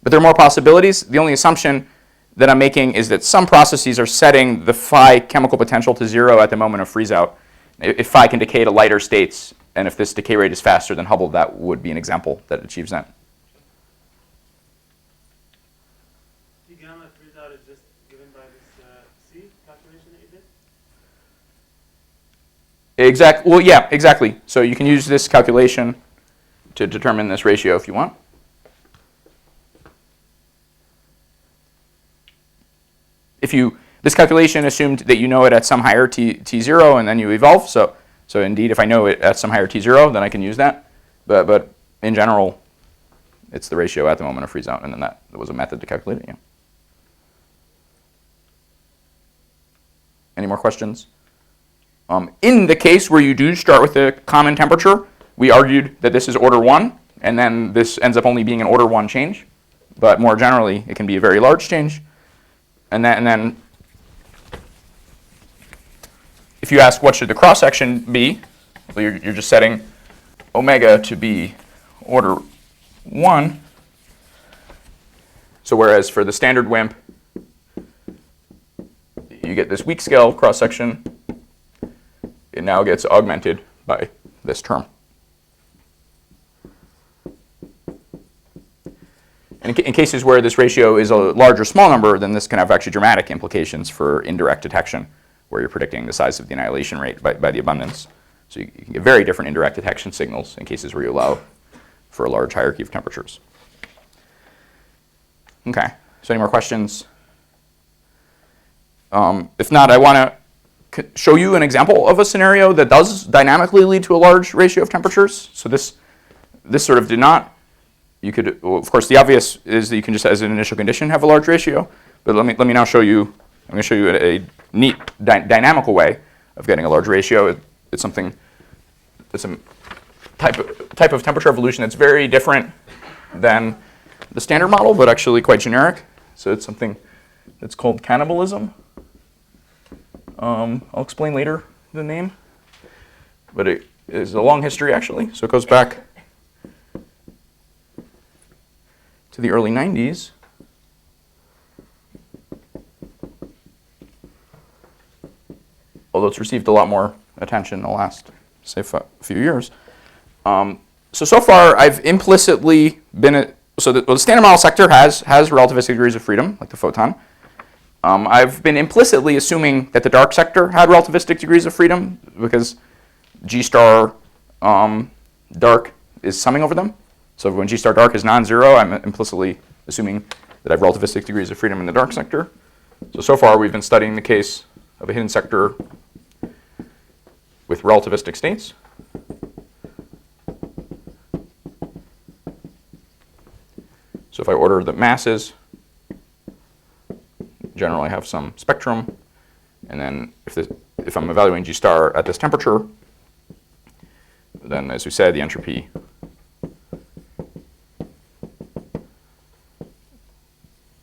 But there are more possibilities. The only assumption that I'm making is that some processes are setting the phi chemical potential to 0 at the moment of freeze out. If phi can decay to lighter states, and if this decay rate is faster than Hubble, that would be an example that achieves that. T gamma freeze out is just given by this C calculation that you did? Well, yeah, exactly. So you can use this calculation to determine this ratio if you want. This calculation assumed that you know it at some higher t0, and then you evolve. So indeed, if I know it at some higher t0, then I can use that. But in general, it's the ratio at the moment of freeze out, and then that was a method to calculate it. Yeah. Any more questions? In the case where you do start with a common temperature, we argued that this is order 1, and then this ends up only being an order 1 change. But more generally, it can be a very large change. And then if you ask what should the cross-section be, well, you're just setting omega to be order 1. So whereas for the standard WIMP, you get this weak scale cross-section, it now gets augmented by this term. And in cases where this ratio is a large or small number, then this can have actually dramatic implications for indirect detection, where you're predicting the size of the annihilation rate by the abundance. So you can get very different indirect detection signals in cases where you allow for a large hierarchy of temperatures. Okay, so any more questions? If not, I want to show you an example of a scenario that does dynamically lead to a large ratio of temperatures. So this sort of did not. You could, well, of course, the obvious is that you can just, as an initial condition, have a large ratio. But let me now show you. I'm going to show you a neat dynamical way of getting a large ratio. It's something. It's a type of temperature evolution that's very different than the standard model, but actually quite generic. So it's something that's called cannibalism. I'll explain later the name, but it is a long history actually. So it goes back to the early 90s. Although it's received a lot more attention in the last, say, few years. So far I've implicitly been, the standard model sector has relativistic degrees of freedom, like the photon. I've been implicitly assuming that the dark sector had relativistic degrees of freedom because G star dark is summing over them. So when G star dark is non-zero, I'm implicitly assuming that I have relativistic degrees of freedom in the dark sector. So far we've been studying the case of a hidden sector with relativistic states. So if I order the masses, generally I have some spectrum, and then if I'm evaluating G star at this temperature, then as we said, the entropy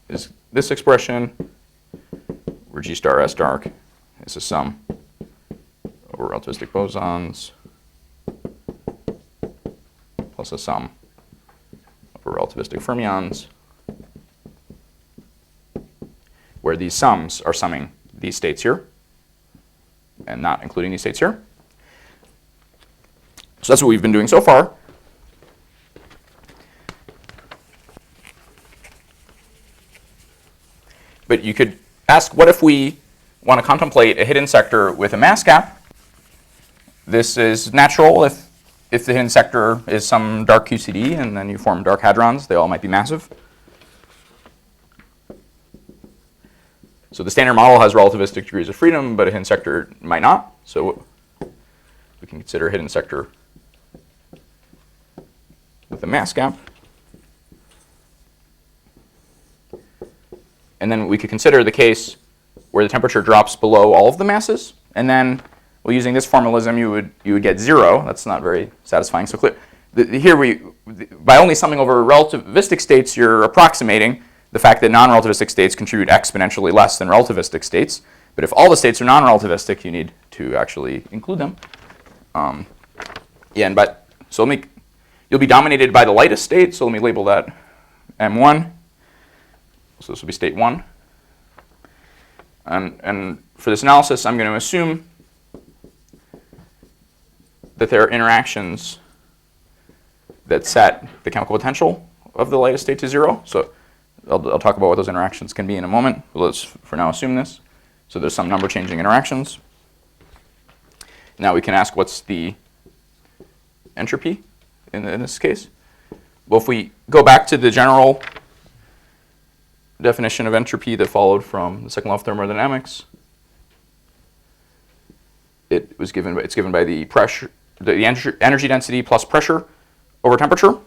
is this expression, where G star S dark is a sum over relativistic bosons plus a sum over relativistic fermions, where these sums are summing these states here and not including these states here. So that's what we've been doing so far. But you could ask, what if we want to contemplate a hidden sector with a mass gap? This is natural if the hidden sector is some dark QCD and then you form dark hadrons. They all might be massive. So the standard model has relativistic degrees of freedom, but a hidden sector might not. So we can consider a hidden sector with a mass gap. And then we could consider the case where the temperature drops below all of the masses. And then, well, using this formalism, you would get 0. That's not very satisfying. So here by only summing over relativistic states, you're approximating the fact that non-relativistic states contribute exponentially less than relativistic states. But if all the states are non-relativistic, you need to actually include them. You'll be dominated by the lightest state. So let me label that M1. So this will be state 1. And for this analysis, I'm going to assume that there are interactions that set the chemical potential of the lightest state to 0. So I'll talk about what those interactions can be in a moment. But let's, for now, assume this. So there's some number changing interactions. Now we can ask, what's the entropy in this case? Well, if we go back to the general definition of entropy that followed from the second law of thermodynamics, it's given by the pressure, the energy density plus pressure over temperature.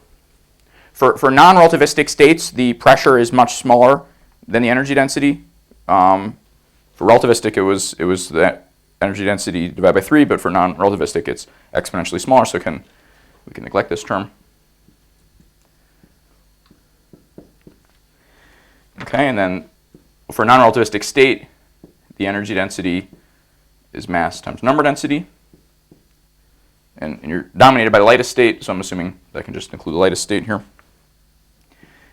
For non-relativistic states, the pressure is much smaller than the energy density. For relativistic, it was the energy density divided by 3, but for non-relativistic, it's exponentially smaller. So we can neglect this term. Okay, and then for a non-relativistic state, the energy density is mass times number density. And you're dominated by the lightest state, so I'm assuming that I can just include the lightest state here.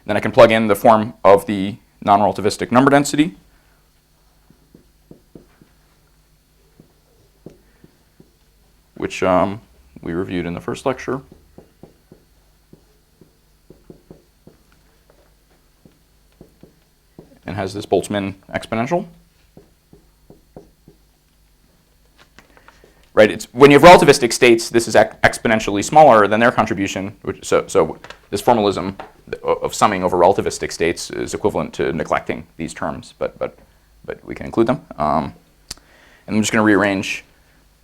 Then I can plug in the form of the non-relativistic number density. Which we reviewed in the first lecture. And has this Boltzmann exponential. right? It's when you have relativistic states, this is exponentially smaller than their contribution. So this formalism of summing over relativistic states is equivalent to neglecting these terms, but we can include them. And I'm just going to rearrange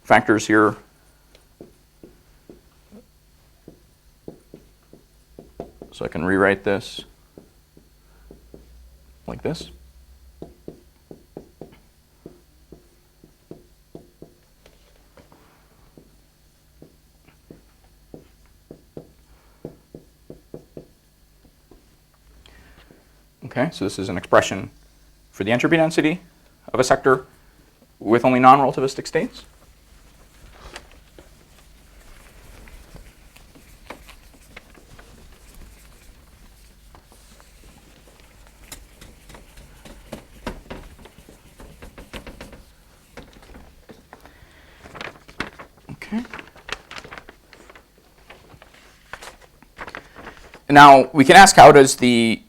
factors here. So I can rewrite this like this. Okay, so this is an expression for the entropy density of a sector with only non-relativistic states. Okay. Now, we can ask, how does the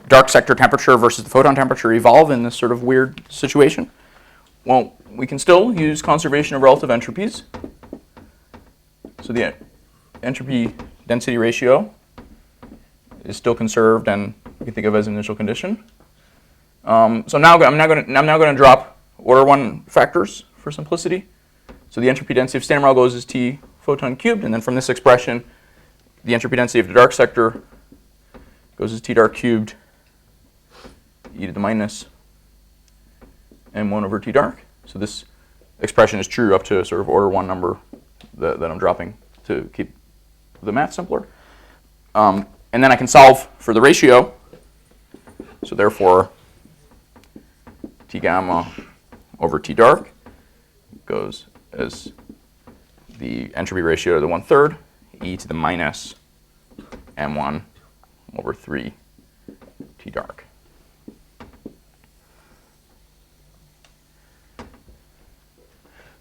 dark sector temperature versus the photon temperature evolve in this sort of weird situation? Well, we can still use conservation of relative entropies. So the entropy density ratio is still conserved, and we can think of as an initial condition. So I'm now going to drop order 1 factors for simplicity. So the entropy density of standard model goes as T photon cubed, and then from this expression, the entropy density of the dark sector goes as T dark cubed e to the minus m1 over T dark. So this expression is true up to sort of order 1 number that I'm dropping to keep the math simpler. And then I can solve for the ratio. So therefore, T gamma over T dark goes as the entropy ratio to the 1/3 e to the minus m1 over 3 T dark.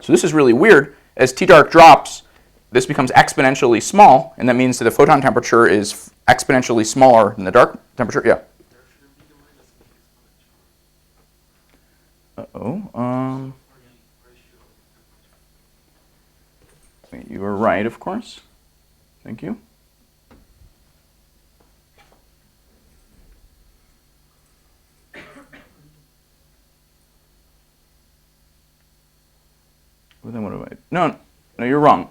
So this is really weird. As T dark drops, this becomes exponentially small, and that means that the photon temperature is exponentially smaller than the dark temperature. Yeah. Uh-oh. You were right, of course. Thank you. Well, then what do I? No, you're wrong.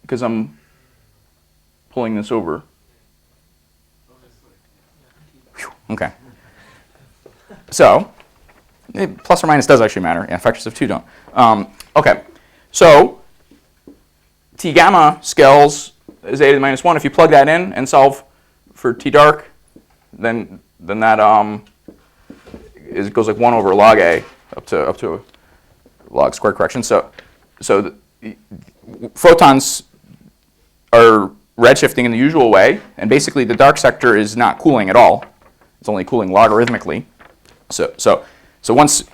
Because I'm pulling this over. Whew, okay. So, plus or minus does actually matter. Yeah, factors of 2 don't. Okay. So, T gamma scales is a to the minus 1. If you plug that in and solve for T dark, then that it goes like 1 over log A up to log squared correction. So the photons are redshifting in the usual way, and basically the dark sector is not cooling at all. It's only cooling logarithmically. So once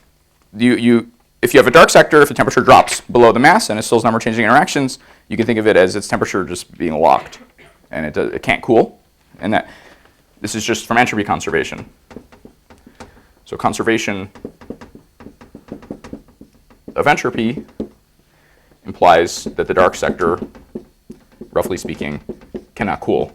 if you have a dark sector, if the temperature drops below the mass and it still has number changing interactions, you can think of it as its temperature just being locked, and it can't cool. And that this is just from entropy conservation. So conservation of entropy implies that the dark sector, roughly speaking, cannot cool.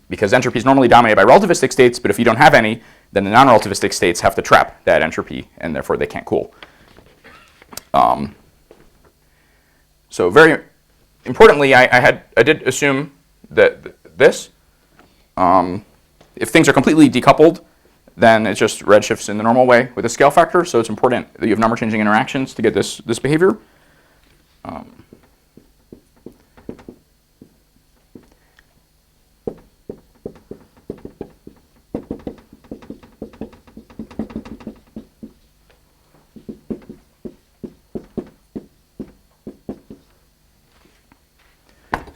Because entropy is normally dominated by relativistic states, but if you don't have any, then the non-relativistic states have to trap that entropy, and therefore they can't cool. So very importantly, I did assume that this, if things are completely decoupled, then it just redshifts in the normal way with a scale factor. So it's important that you have number changing interactions to get this behavior.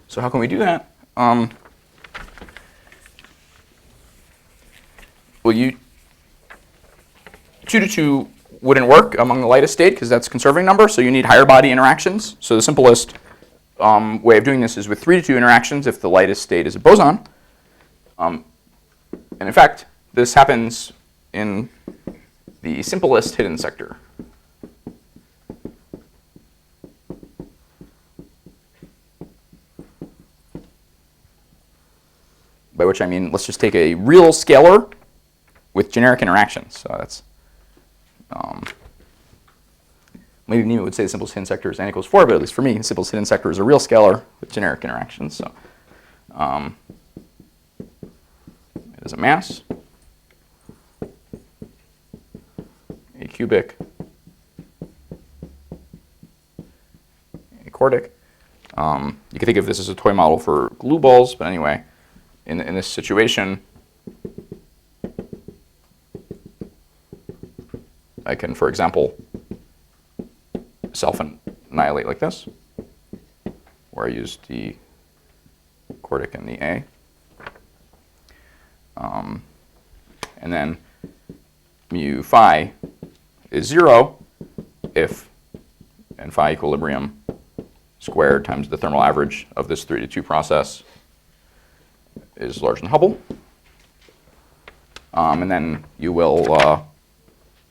So how can we do that? Well, 2 to 2 wouldn't work among the lightest state because that's a conserving number, so you need higher body interactions. So the simplest way of doing this is with 3 to 2 interactions if the lightest state is a boson. And in fact, this happens in the simplest hidden sector. By which I mean, let's just take a real scalar with generic interactions. So that's, maybe Nima would say the simplest hidden sector is n equals 4, but at least for me, the simplest hidden sector is a real scalar with generic interactions. So it is a mass, a cubic, a quartic. You can think of this as a toy model for glue balls, but anyway, in this situation, I can, for example, self-annihilate like this, where I use the quartic and the A. And then mu phi is 0 if n phi equilibrium squared times the thermal average of this 3 to 2 process is larger than Hubble. And then you will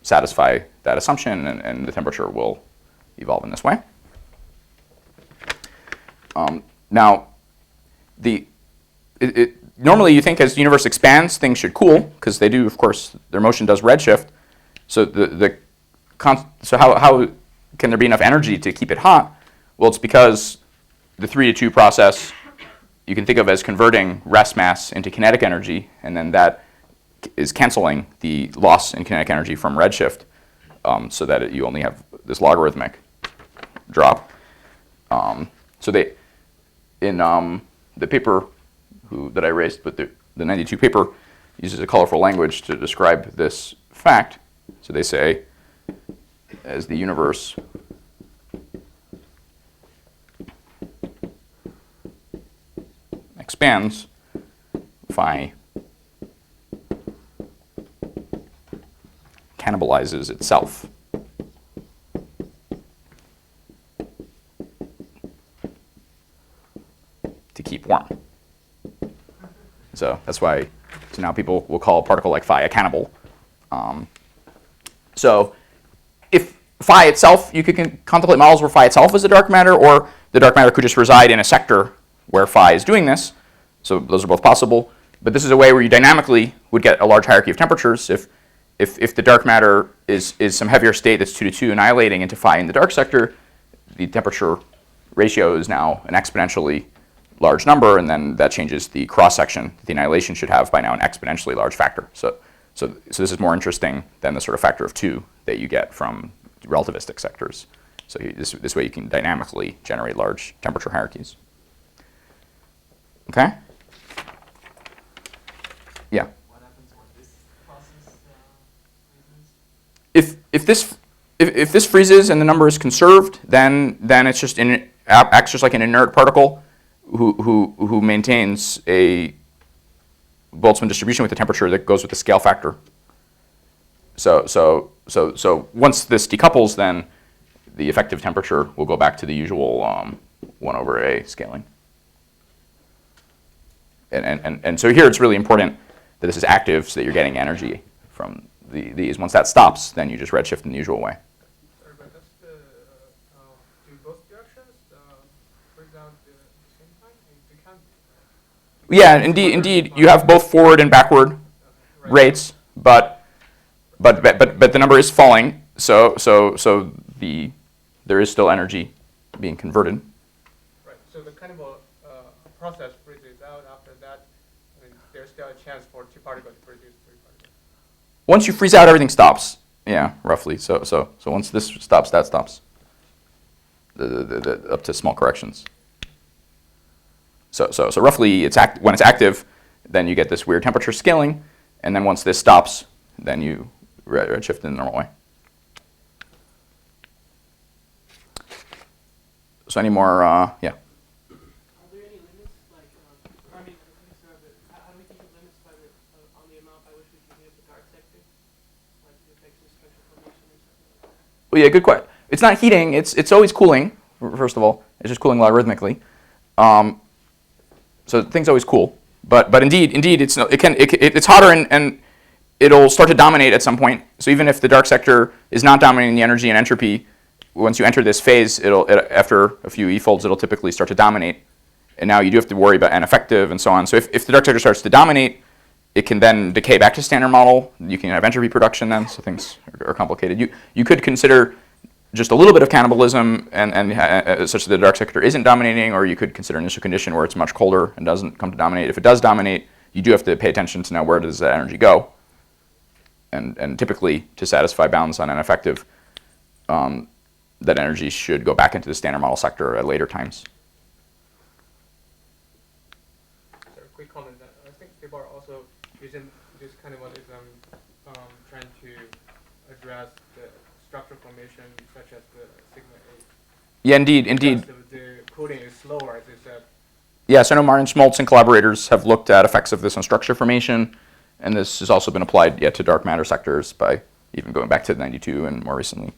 satisfy that assumption, and the temperature will evolve in this way. Now, normally you think as the universe expands, things should cool, because they do, of course, their motion does redshift. So so how can there be enough energy to keep it hot? Well, it's because the 3 to 2 process you can think of as converting rest mass into kinetic energy, and then that is canceling the loss in kinetic energy from redshift, so that you only have this logarithmic drop. So they, in the paper that I raised, but the 92 paper uses a colorful language to describe this fact. So they say, as the universe expands, phi cannibalizes itself. To keep warm. So that's why, so now people will call a particle like phi a cannibal. So if phi itself, you could contemplate models where phi itself is a dark matter, or the dark matter could just reside in a sector where phi is doing this. So those are both possible. But this is a way where you dynamically would get a large hierarchy of temperatures. If the dark matter is some heavier state that's 2 to 2 annihilating into phi in the dark sector, the temperature ratio is now an exponentially large number, and then that changes the cross-section the annihilation should have by now an exponentially large factor. So this is more interesting than the sort of factor of 2 that you get from relativistic sectors. So this way you can dynamically generate large temperature hierarchies. Okay? Yeah? What happens when this process freezes? If this freezes and the number is conserved, then it's just acts just like an inert particle who maintains a Boltzmann distribution with the temperature that goes with the scale factor. So once this decouples, then the effective temperature will go back to the usual 1 over A scaling. And so here it's really important that this is active so that you're getting energy from these. Once that stops, then you just redshift in the usual way. Sorry, but that's do both directions break down at the same time? You can't. Yeah, indeed, you have both forward and backward rates, but the number is falling, so there is still energy being converted. Right. So the kind of a process freezes out. After that, I mean, there's still a chance for 2 particles to produce 3 particles. Once you freeze out, everything stops. Yeah, roughly. So once this stops, that stops. Up to small corrections. So roughly, when it's active, then you get this weird temperature scaling, and then once this stops, then you redshift in the normal way. So any more? Yeah. Are there any limits, like, how do we think of limits on the amount by which we can hit the dark sector, like the effects of structure formation or something like that? Well, yeah, good question. It's not heating. It's always cooling. First of all, it's just cooling logarithmically. So things always cool. But indeed, it's hotter, and it'll start to dominate at some point. So even if the dark sector is not dominating the energy and entropy, once you enter this phase, after a few E-folds, it'll typically start to dominate. And now you do have to worry about N effective and so on. So if the dark sector starts to dominate, it can then decay back to standard model. You can have entropy production then, so things are complicated. You could consider just a little bit of cannibalism and such that the dark sector isn't dominating, or you could consider initial condition where it's much colder and doesn't come to dominate. If it does dominate, you do have to pay attention to now where does that energy go. And typically, to satisfy bounds on N effective, that energy should go back into the standard model sector at later times. So a quick comment. I think people are also using this cannibalism trying to address the structure formation such as the sigma 8. Yeah, indeed. The cooling is slower, as you said. Yeah, so I know Martin Schmaltz and collaborators have looked at effects of this on structure formation, and this has also been applied to dark matter sectors by even going back to 92 and more recently.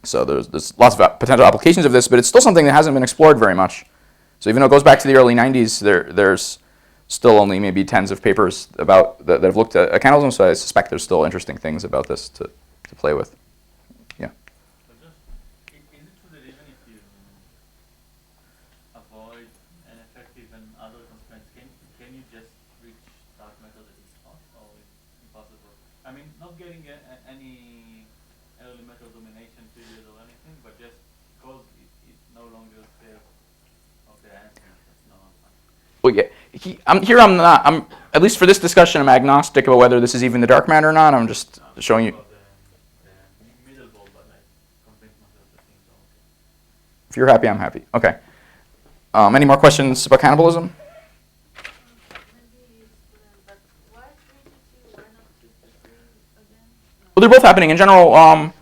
So there's lots of potential applications of this, but it's still something that hasn't been explored very much. So even though it goes back to the early 90s, there's still only maybe tens of papers about that have looked at cannibalism, so I suspect there's still interesting things about this to play with. Yeah. But just, is it true that even if you avoid an effective and other constraints, can you just reach dark matter that is hot, or it's impossible? I mean, not getting any early metal domination period or anything, but just because it no longer fails of the answer. No. Well, yeah. I'm at least for this discussion, I'm agnostic about whether this is even the dark matter or not. I'm just showing you. The middle ball, but like convince myself that things are okay. If you're happy, I'm happy. Okay. Any more questions about cannibalism? Maybe but why 3 to 2? Why not 2 to 3 again? Well, they're both happening. In general,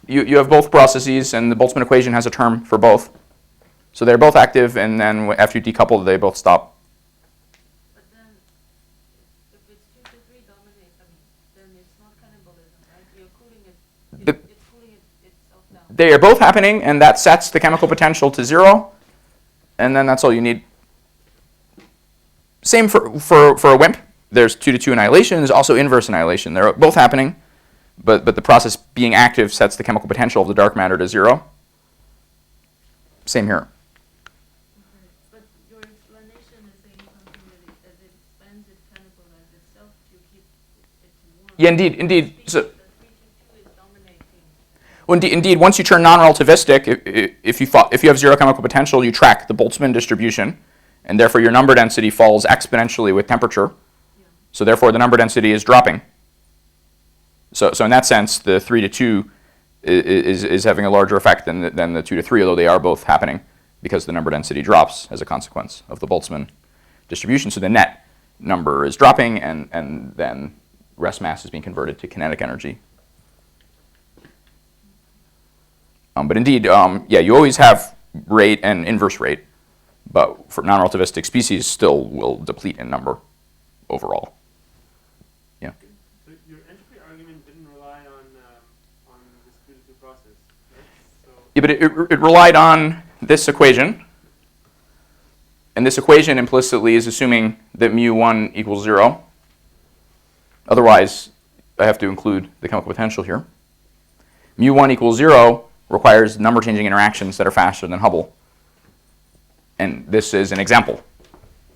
you have both processes, and the Boltzmann equation has a term for both. So they're both active, and then after you decouple, they both stop. But then, if it's 2 to 3 dominate, then it's not cannibalism, right? You're cooling it. It's cooling itself down. They are both happening, and that sets the chemical potential to 0, and then that's all you need. Same for a WIMP. There's 2 to 2 annihilation. There's also inverse annihilation. They're both happening, but the process being active sets the chemical potential of the dark matter to 0. Same here. But your explanation is saying something that as it expands, it cannibalizes itself to keep it warm. Yeah, indeed. So, The 3 to 2 is dominating. well, indeed, once you turn non-relativistic, if you have 0 chemical potential, you track the Boltzmann distribution, and therefore your number density falls exponentially with temperature. Yeah. So therefore, the number density is dropping. So in that sense, the 3 to 2 is having a larger effect than the 2 to 3, although they are both happening because the number density drops as a consequence of the Boltzmann distribution. So the net number is dropping, and then rest mass is being converted to kinetic energy. But indeed, yeah, you always have rate and inverse rate, but for non-relativistic species still will deplete in number overall. Yeah. So your entropy argument didn't rely on this 2 to 2 process, right? So Yeah, but it relied on this equation, and this equation implicitly is assuming that mu1 equals 0. Otherwise, I have to include the chemical potential here. Mu1 equals 0 requires number-changing interactions that are faster than Hubble. And this is an example.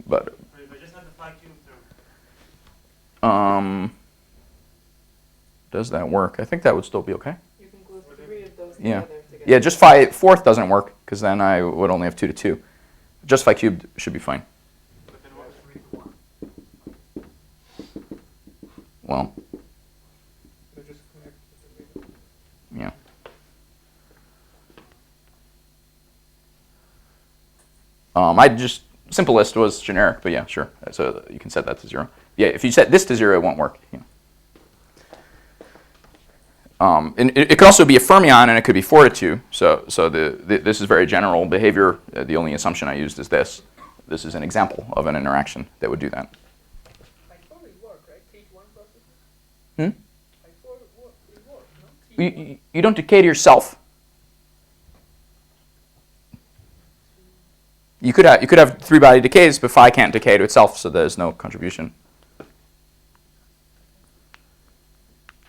But If I just had the phi cube term. does that work? I think that would still be okay. You can glue 3 of those Yeah. together to get Yeah, just phi fourth doesn't work, because then I would only have 2 to 2. Just phi cubed should be fine. But then what was 3 to 1? Well, So just connect with the middle. yeah. I just, simplest was generic, but yeah, sure. So you can set that to 0. Yeah, if you set this to 0, it won't work. Yeah. And it could also be a fermion, and it could be 4 to 2. So this is very general behavior. The only assumption I used is this. This is an example of an interaction that would do that. By 4 will work, right? 3 to 1 processes? Hmm? By 4 will work, no? 3 to 1. You don't decay to yourself. You could have 3-body decays, but phi can't decay to itself, so there's no contribution.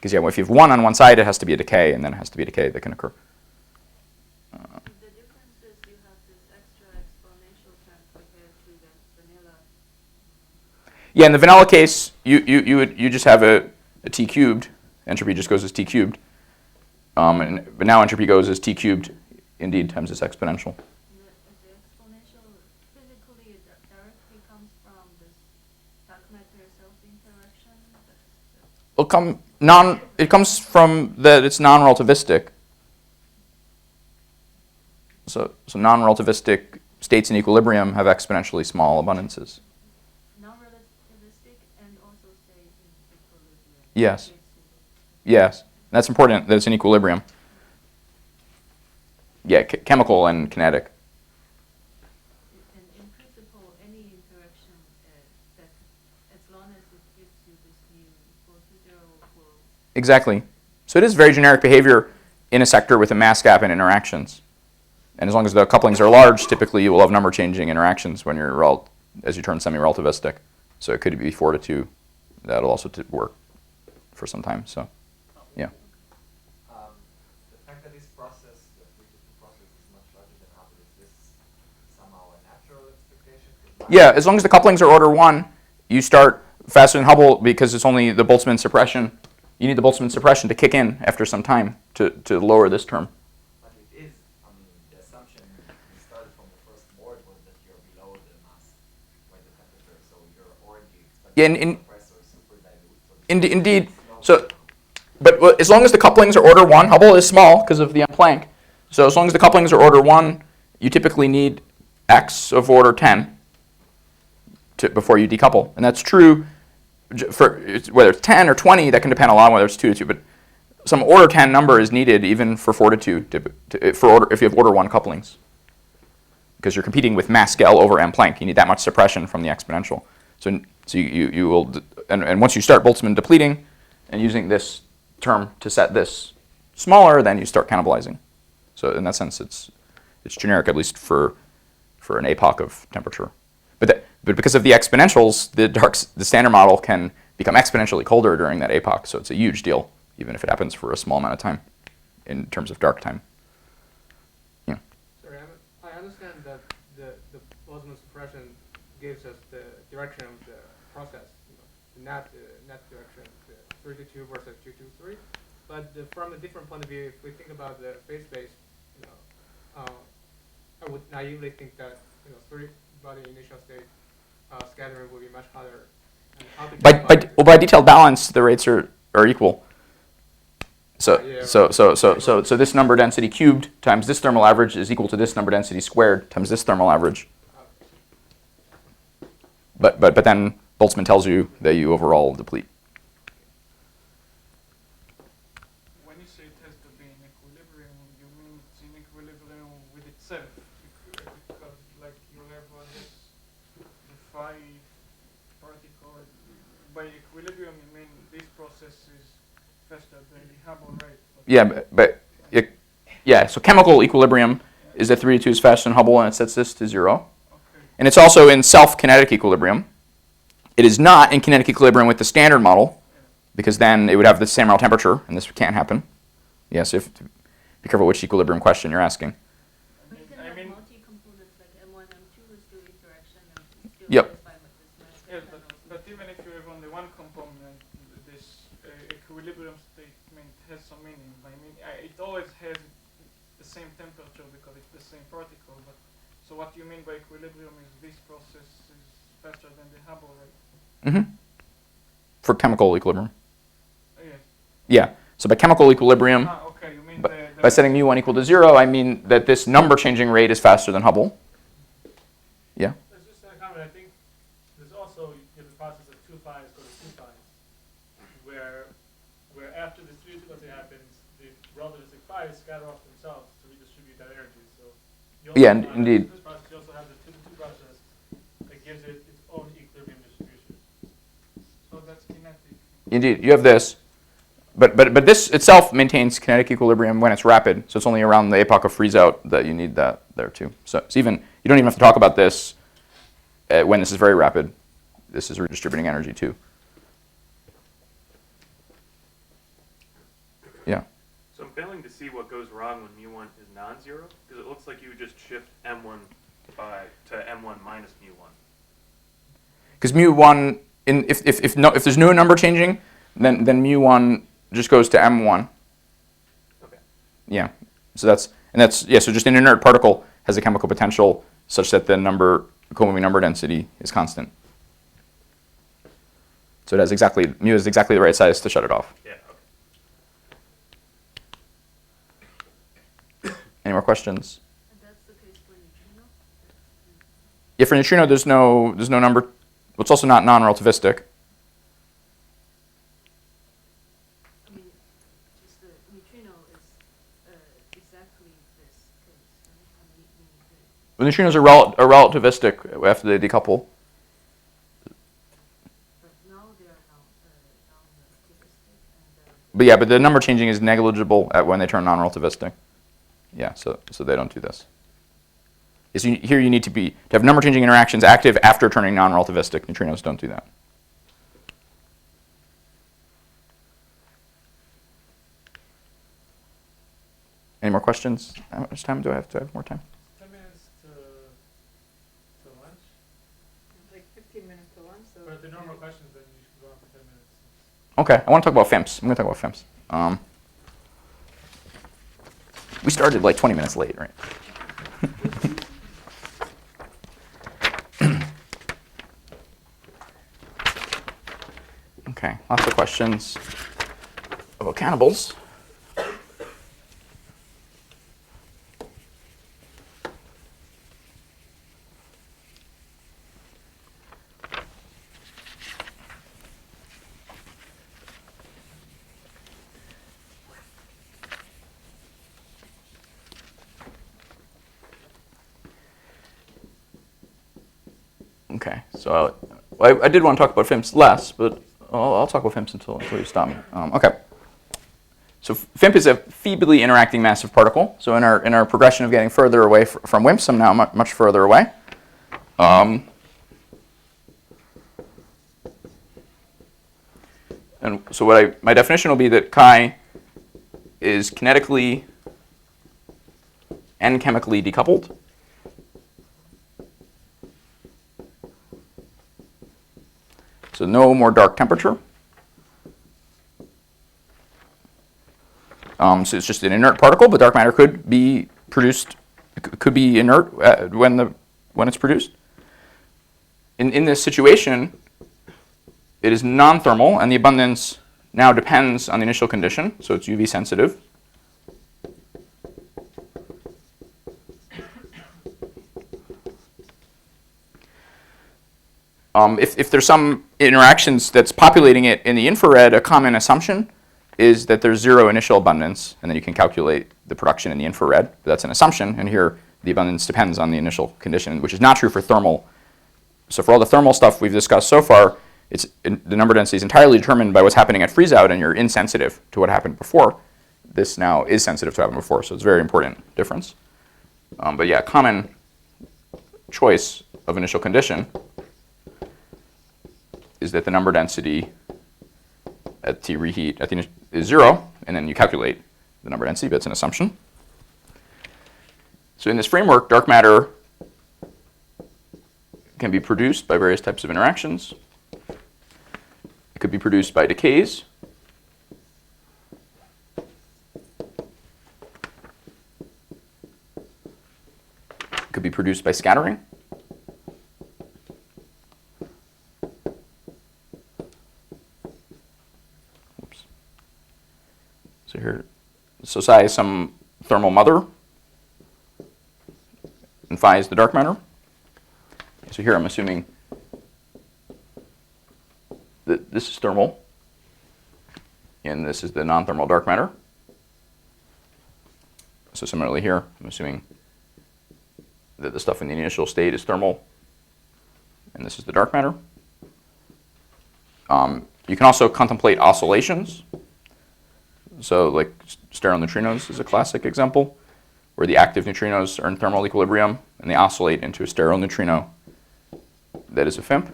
Because yeah, if you have 1 on one side, it has to be a decay, and then it has to be a decay that can occur. The difference is you have this extra exponential term compared to the vanilla. Yeah, in the vanilla case, you just have a t cubed. Entropy just goes as t cubed. But now entropy goes as t cubed, indeed, times this exponential. The exponential physically directly comes from this dark matter self-interaction. It comes from that it's non-relativistic. So non-relativistic states in equilibrium have exponentially small abundances. Non-relativistic and also stay in equilibrium. Yes. Yes. That's important that it's in equilibrium. Yeah, chemical and kinetic. And in principle, any interaction that, as long as it gives you this mu equal to 0, will... Exactly. So it is very generic behavior in a sector with a mass gap in interactions. And as long as the couplings are large, typically you will have number changing interactions when you're as you turn semi-relativistic. So it could be 4 to 2. That'll also work for some time. So, yeah. The fact that this process, the 3-2 process, is much larger than Hubble, is this somehow a natural expectation? Yeah, as long as the couplings are order 1, you start faster than Hubble because it's only the Boltzmann suppression. You need the Boltzmann suppression to kick in after some time to lower this term. But it is, I mean, the assumption we started from the first board was that you're below the mass by the temperature, so you're already expecting the compressor super dilute. Indeed. So, but as long as the couplings are order 1, Hubble is small because of the Planck. So as long as the couplings are order 1, you typically need x of order 10 before you decouple. And that's true for whether it's 10 or 20, that can depend a lot on whether it's 2 to 2. But some order 10 number is needed even for 4 to 2 if you have order 1 couplings. Because you're competing with mass scale over M Planck. You need that much suppression from the exponential. So you will, and once you start Boltzmann depleting and using this term to set this smaller, then you start cannibalizing. So in that sense, it's generic, at least for an epoch of temperature. But because of the exponentials, the standard model can become exponentially colder during that epoch. So it's a huge deal, even if it happens for a small amount of time in terms of dark time. Yeah. Sorry, I understand that the Boltzmann suppression gives us the direction of the process, the net direction, the 3 to 2 versus 2 to 3. But from a different point of view, if we think about the phase space, I would naively think that 3-body initial state scattering will be much harder. And how to by detailed balance, the rates are equal. So this number density cubed times this thermal average is equal to this number density squared times this thermal average. But then Boltzmann tells you that you overall deplete. When you say it has to be in equilibrium, you mean it's in equilibrium with itself? Because like you have this the phi particle. By equilibrium, you mean this process is faster than the Hubble rate? Yeah, so chemical equilibrium is that 3 to 2 is faster than Hubble, and it sets this to 0. Okay. And it's also in self-kinetic equilibrium. It is not in kinetic equilibrium with the standard model, because then it would have the same amount of temperature, and this can't happen. Yes, you have to be careful which equilibrium question you're asking. You can have multi-components like M1, M2 is still interaction and still Yep. satisfied with this mass Yes, scale but even if you have only one component, this equilibrium statement has some meaning. I mean, it always has the same temperature because it's the same particle. But so what you mean by equilibrium is this process is faster than the Hubble rate. Mm-hmm. For chemical equilibrium. Yes. Yeah. So by chemical equilibrium, Okay. You mean by setting mu1 equal to 0, I mean that this number changing rate is faster than Hubble. Yeah. There's just a comment. I think there's also the process of 2 phi's go to 2 phi's, where after this 3 to 2 happens, the relativistic phi's scatter off themselves to redistribute that energy. So you also Yeah, have indeed. This process, you also have the 2 to 2 process that gives it its own equilibrium distribution. So that's kinetic. Indeed, you have this. But this itself maintains kinetic equilibrium when it's rapid. So it's only around the epoch of freeze out that you need that there too. So it's even, you don't even have to talk about this when this is very rapid. This is redistributing energy too. Yeah. So I'm failing to see what goes wrong when mu1 is non-zero, because it looks like you would just shift m1 to m1 minus mu1. Because mu1, if there's no number changing, then mu1 just goes to m1. Okay. Yeah. So that's so just an inert particle has a chemical potential such that the comoving number density is constant. So it has mu is exactly the right size to shut it off. Yeah. Okay. Any more questions? And that's the case for neutrino? Yeah, for neutrino, there's no number. Well, it's also not non-relativistic. I mean, just the neutrino is exactly this case, right? Well, neutrinos are relativistic after they decouple. But now they are non-relativistic. But yeah, but the number changing is negligible when they turn non-relativistic. Yeah, so they don't do this. Here you need to have number changing interactions active after turning non-relativistic. Neutrinos don't do that. Any more questions? How much time do I have? Do I have more time? 10 minutes to lunch. Like 15 minutes to lunch. So But if there are no more questions, then you should go on for 10 minutes. Okay, I want to talk about FIMPs. I'm going to talk about FIMPs. We started like 20 minutes late, right? Okay, lots of questions about cannibals. Okay, so I did want to talk about FIMPs less, but I'll talk about FIMPs until you stop me. Okay. So FIMP is a feebly interacting massive particle. So in our progression of getting further away from WIMPs, I'm now much further away. And so my definition will be that chi is kinetically and chemically decoupled. So no more dark temperature. So it's just an inert particle, but dark matter could be produced, could be inert when it's produced. In this situation, it is non-thermal, and the abundance now depends on the initial condition, so it's UV sensitive. If there's some interactions that's populating it in the infrared, a common assumption is that there's zero initial abundance, and then you can calculate the production in the infrared. But that's an assumption, and here the abundance depends on the initial condition, which is not true for thermal. So for all the thermal stuff we've discussed so far, the number density is entirely determined by what's happening at freeze-out, and you're insensitive to what happened before. This now is sensitive to what happened before, so it's a very important difference. But yeah, common choice of initial condition is that the number density at T reheat is 0, and then you calculate the number density, but it's an assumption. So in this framework, dark matter can be produced by various types of interactions. It could be produced by decays. It could be produced by scattering. So here, so psi is some thermal mother, and phi is the dark matter. So here I'm assuming that this is thermal, and this is the non-thermal dark matter. So similarly here, I'm assuming that the stuff in the initial state is thermal, and this is the dark matter. You can also contemplate oscillations. So like sterile neutrinos is a classic example, where the active neutrinos are in thermal equilibrium, and they oscillate into a sterile neutrino that is a FIMP.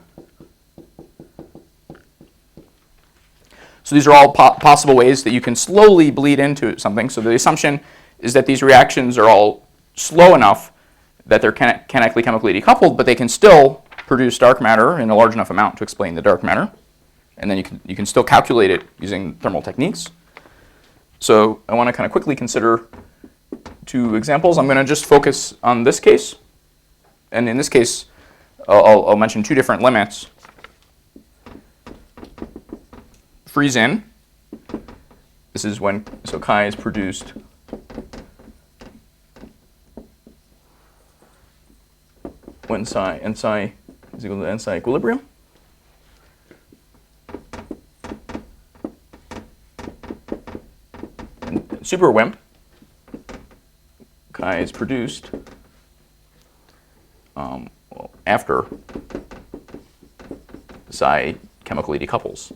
So these are all possible ways that you can slowly bleed into something. So the assumption is that these reactions are all slow enough that they're kinetically chemically decoupled, but they can still produce dark matter in a large enough amount to explain the dark matter. And then you can still calculate it using thermal techniques. So I want to kind of quickly consider two examples. I'm going to just focus on this case. And in this case, I'll mention two different limits. Freeze in. This is when, so chi is produced when psi n psi is equal to n psi equilibrium. And super WIMP, chi is produced well, after psi chemically decouples,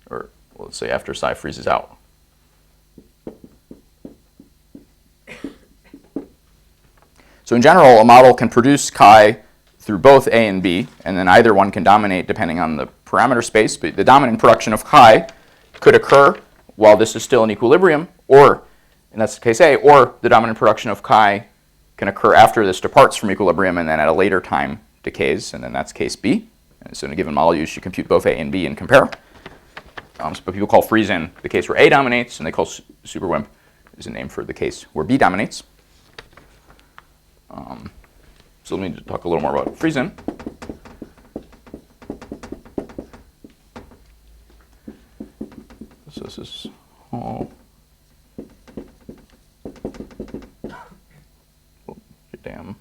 or let's say after psi freezes out. So in general, a model can produce chi through both A and B, and then either one can dominate depending on the parameter space. But the dominant production of chi could occur while this is still in equilibrium, or, and that's case A, or the dominant production of chi can occur after this departs from equilibrium and then at a later time decays, and then that's case B. And so in a given model, you should compute both A and B and compare. But people call freeze-in the case where A dominates, and they call super WIMP is a name for the case where B dominates. So let me talk a little more about freeze-in. So this is all damn.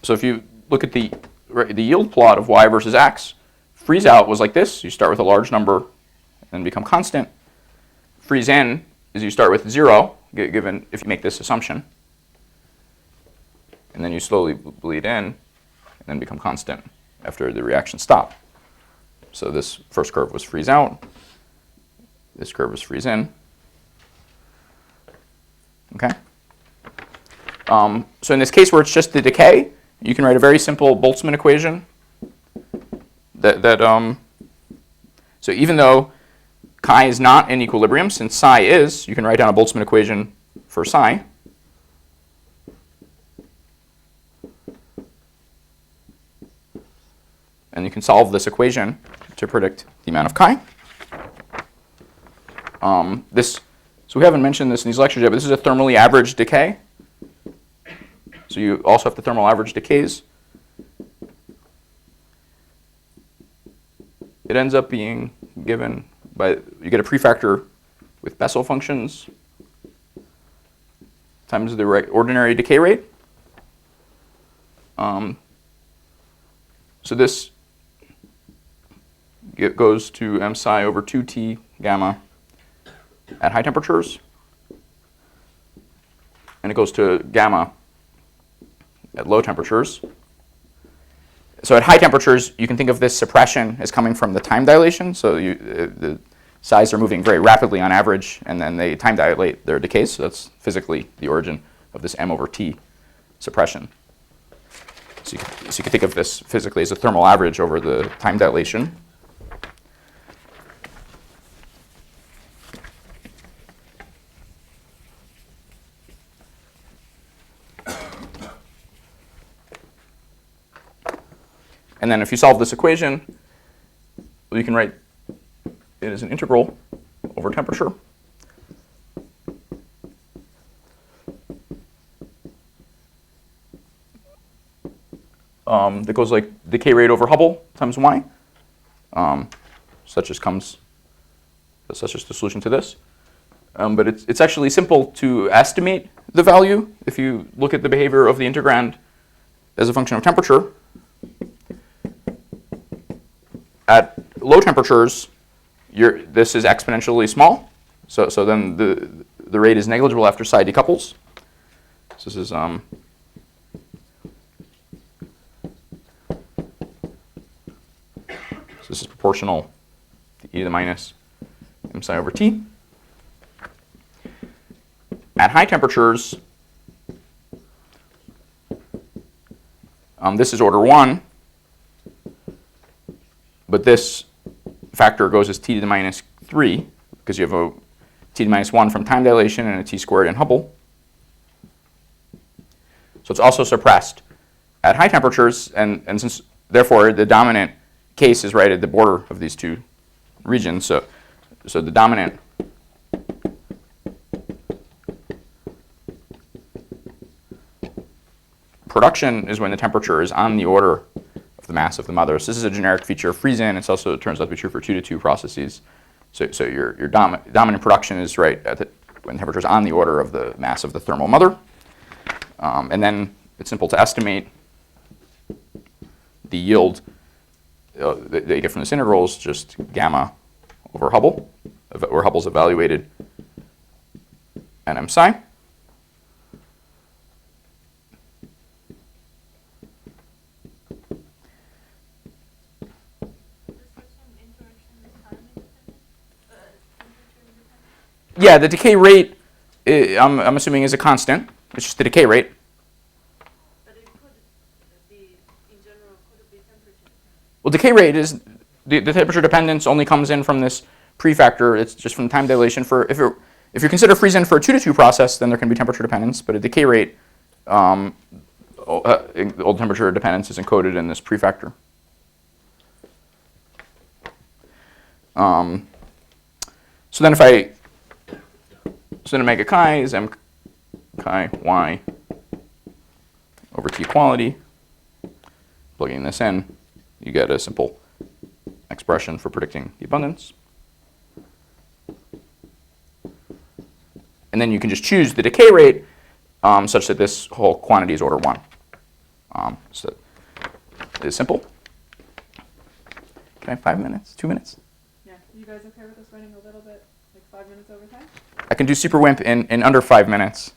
So if you look at the yield plot of y versus x, freeze out was like this. You start with a large number and then become constant. Freeze in is you start with 0, given if you make this assumption. And then you slowly bleed in and then become constant after the reaction stopped. So this first curve was freeze out. This curve was freeze in. Okay? So in this case where it's just the decay, you can write a very simple Boltzmann equation so even though chi is not in equilibrium, since psi is, you can write down a Boltzmann equation for psi. And you can solve this equation to predict the amount of chi. So we haven't mentioned this in these lectures yet, but this is a thermally averaged decay. So you also have the thermal average decays. It ends up being given by, you get a prefactor with Bessel functions times the ordinary decay rate. So this goes to m psi over 2t gamma at high temperatures. And it goes to gamma at low temperatures. So at high temperatures, you can think of this suppression as coming from the time dilation. So the psis are moving very rapidly on average, and then they time dilate their decays. So that's physically the origin of this m over t suppression. So you can think of this physically as a thermal average over the time dilation. And then if you solve this equation, you can write it as an integral over temperature. That goes like decay rate over Hubble times y. Such as the solution to this. But it's actually simple to estimate the value if you look at the behavior of the integrand as a function of temperature. At low temperatures, this is exponentially small. So then the rate is negligible after psi decouples. So this is so this is proportional e to the minus m psi over t. At high temperatures, this is order 1, but this factor goes as t to the minus 3, because you have a t to the minus 1 from time dilation and a t squared in Hubble. So it's also suppressed at high temperatures, and since therefore the dominant case is right at the border of these two regions, so the dominant production is when the temperature is on the order of the mass of the mother. So this is a generic feature of freeze-in. It also turns out to be true for 2-to-2 processes. So your dominant production is right at when the temperature is on the order of the mass of the thermal mother. And then it's simple to estimate the yield that you get from this integral is just gamma over Hubble, where Hubble's evaluated at m psi. Yeah, the decay rate, I'm assuming, is a constant. It's just the decay rate. But it could be, in general, could it be temperature? Well, decay rate is, the temperature dependence only comes in from this prefactor. It's just from time dilation. If you consider freeze-in for a 2-to-2 process, then there can be temperature dependence. But a decay rate, the old temperature dependence is encoded in this prefactor. So then so then omega chi is m chi y over t equality. Plugging this in, you get a simple expression for predicting the abundance. And then you can just choose the decay rate such that this whole quantity is order 1. So it is simple. Can I have 5 minutes? 2 minutes? Yeah, you guys okay with us running a little bit, like 5 minutes over time? I can do super WIMP in under 5 minutes,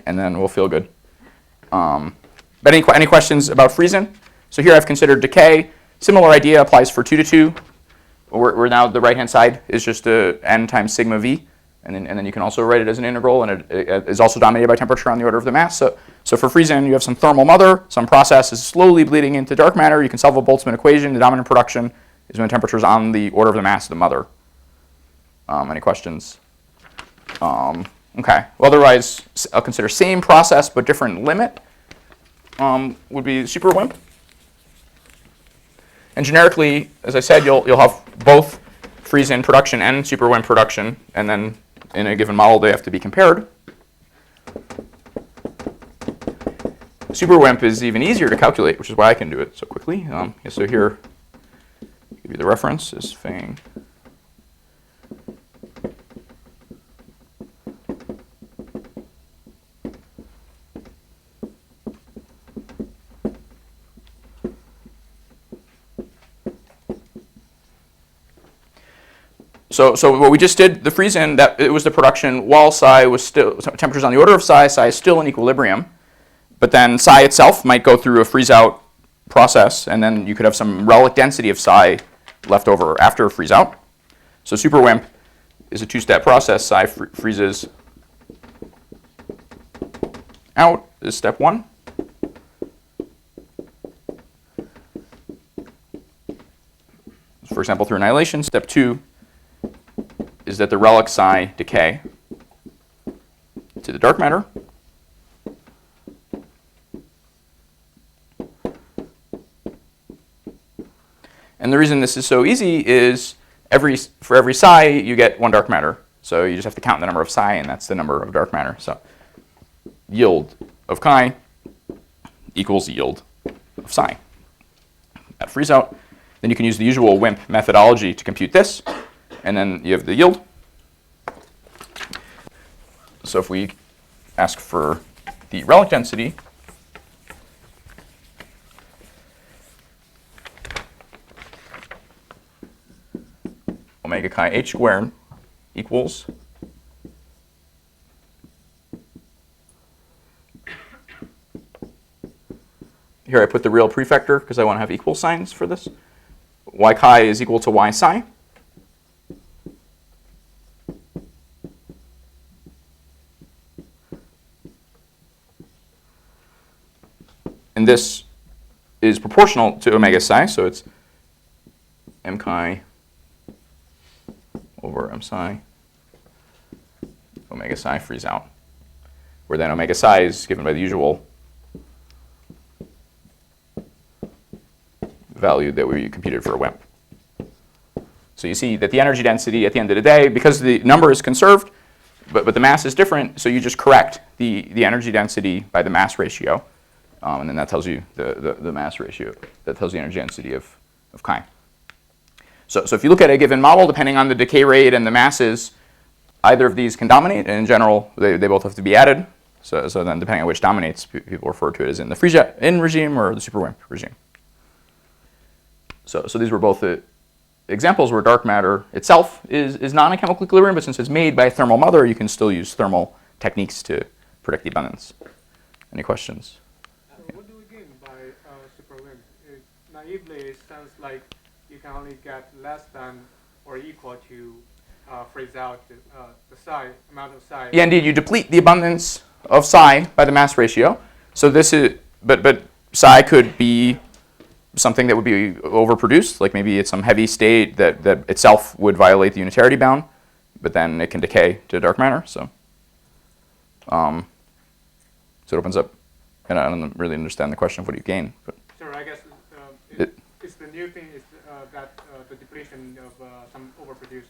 and then we'll feel good. But any questions about freeze-in? So here I've considered decay. Similar idea applies for 2-to-2. Where now the right-hand side is just n times sigma v, and then you can also write it as an integral, and it is also dominated by temperature on the order of the mass. So for freeze-in, you have some thermal mother, some process is slowly bleeding into dark matter. You can solve a Boltzmann equation. The dominant production is when the temperature is on the order of the mass of the mother. Any questions? Okay. Well, otherwise, I'll consider same process but different limit would be super WIMP. And generically, as I said, you'll have both freeze-in production and super WIMP production, and then in a given model they have to be compared. Super WIMP is even easier to calculate, which is why I can do it so quickly. So here, I'll give you the reference is Fang. So what we just did, the freeze-in, that it was the production while psi was still, temperature's on the order of psi is still in equilibrium. But then psi itself might go through a freeze-out process, and then you could have some relic density of psi left over after a freeze-out. So super WIMP is a two-step process. Psi freezes out is step 1. For example, through annihilation, step 2 is that the relic psi decay to the dark matter. And the reason this is so easy is for every psi, you get 1 dark matter. So you just have to count the number of psi, and that's the number of dark matter. So yield of chi equals yield of psi at freeze out. Then you can use the usual WIMP methodology to compute this. And then you have the yield. So if we ask for the relic density, omega chi h squared equals here I put the real prefactor because I want to have equal signs for this. Y chi is equal to y psi. and this is proportional to omega psi, so it's m chi over m psi, omega psi frees out, where then omega psi is given by the usual value that we computed for a WIMP. So you see that the energy density at the end of the day, because the number is conserved, but the mass is different, so you just correct the energy density by the mass ratio, and then that tells you the mass ratio. That tells you the energy density of chi. So if you look at a given model, depending on the decay rate and the masses, either of these can dominate, and in general, they both have to be added. So then depending on which dominates, people refer to it as in the free-jet-in regime or the super WIMP regime. So these were both the examples where dark matter itself is not in chemical equilibrium, but since it's made by a thermal mother, you can still use thermal techniques to predict the abundance. Any questions? So what do we gain by super WIMP? Naively, it sounds like you can only get less than or equal to freeze out the psi, amount of psi. Yeah, indeed, you deplete the abundance of psi by the mass ratio. So this is, but psi could be something that would be overproduced, like maybe it's some heavy state that itself would violate the unitarity bound, but then it can decay to dark matter. So it opens up, and I don't really understand the question of what do you gain. But sure, I guess it's the new thing is that the depletion of some overproduced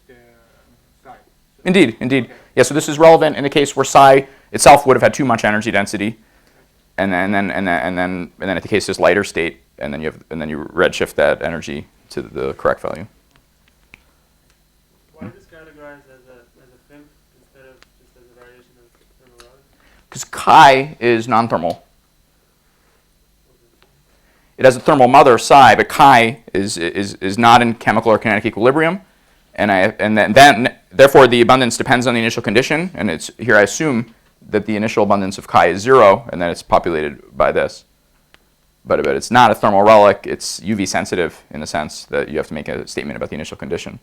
psi. So indeed. Okay. Yeah, so this is relevant in the case where psi itself would have had too much energy density, and then at the case this lighter state, and then you redshift that energy to the correct value. Why is this categorized as a FIMP instead of just as a variation of thermal relative? Because chi is non-thermal. It has a thermal mother psi, but chi is not in chemical or kinetic equilibrium, and then therefore the abundance depends on the initial condition, and it's here I assume that the initial abundance of chi is 0, and then it's populated by this. But it's not a thermal relic. It's UV sensitive in the sense that you have to make a statement about the initial condition.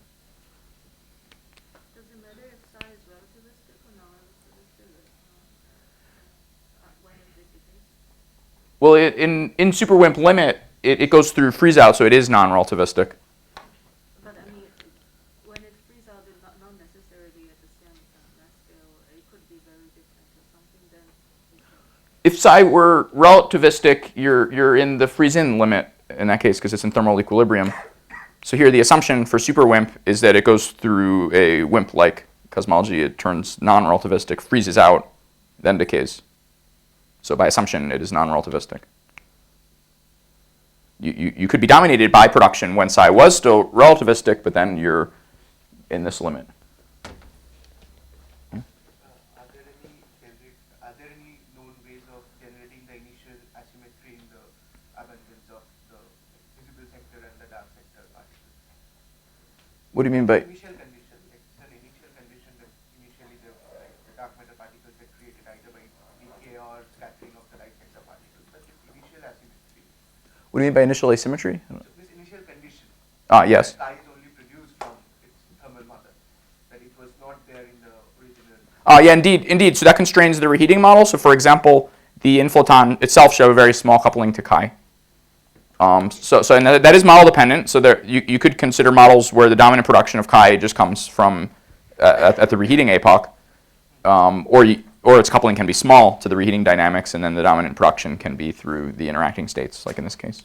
Does it matter if psi is relativistic or non-relativistic? When is it decay? Well, in super WIMP limit, it goes through freeze out, so it is non-relativistic. But I mean, when it frees out, it's not necessarily at the same mass scale. It could be very different or something. Then If psi were relativistic, you're in the freeze-in limit in that case because it's in thermal equilibrium. So here the assumption for super WIMP is that it goes through a WIMP-like cosmology. It turns non-relativistic, freezes out, then decays. So by assumption, it is non-relativistic. You could be dominated by production when psi was still relativistic, but then you're in this limit. Are there any known ways of generating the initial asymmetry in the abundance of the visible sector and the dark sector particles? What do you mean by? Initial condition, like it's an initial condition that initially the dark matter particles get created either by decay or scattering of the light sector particles. But this initial asymmetry. What do you mean by initial asymmetry? So this initial condition. Yes. Psi is only produced from its thermal mother. That it was not there in the original. Yeah, indeed. So that constrains the reheating model. So for example, the inflaton itself should have a very small coupling to chi. And that is model dependent. So there, you could consider models where the dominant production of chi just comes from at the reheating epoch, or its coupling can be small to the reheating dynamics, and then the dominant production can be through the interacting states, like in this case.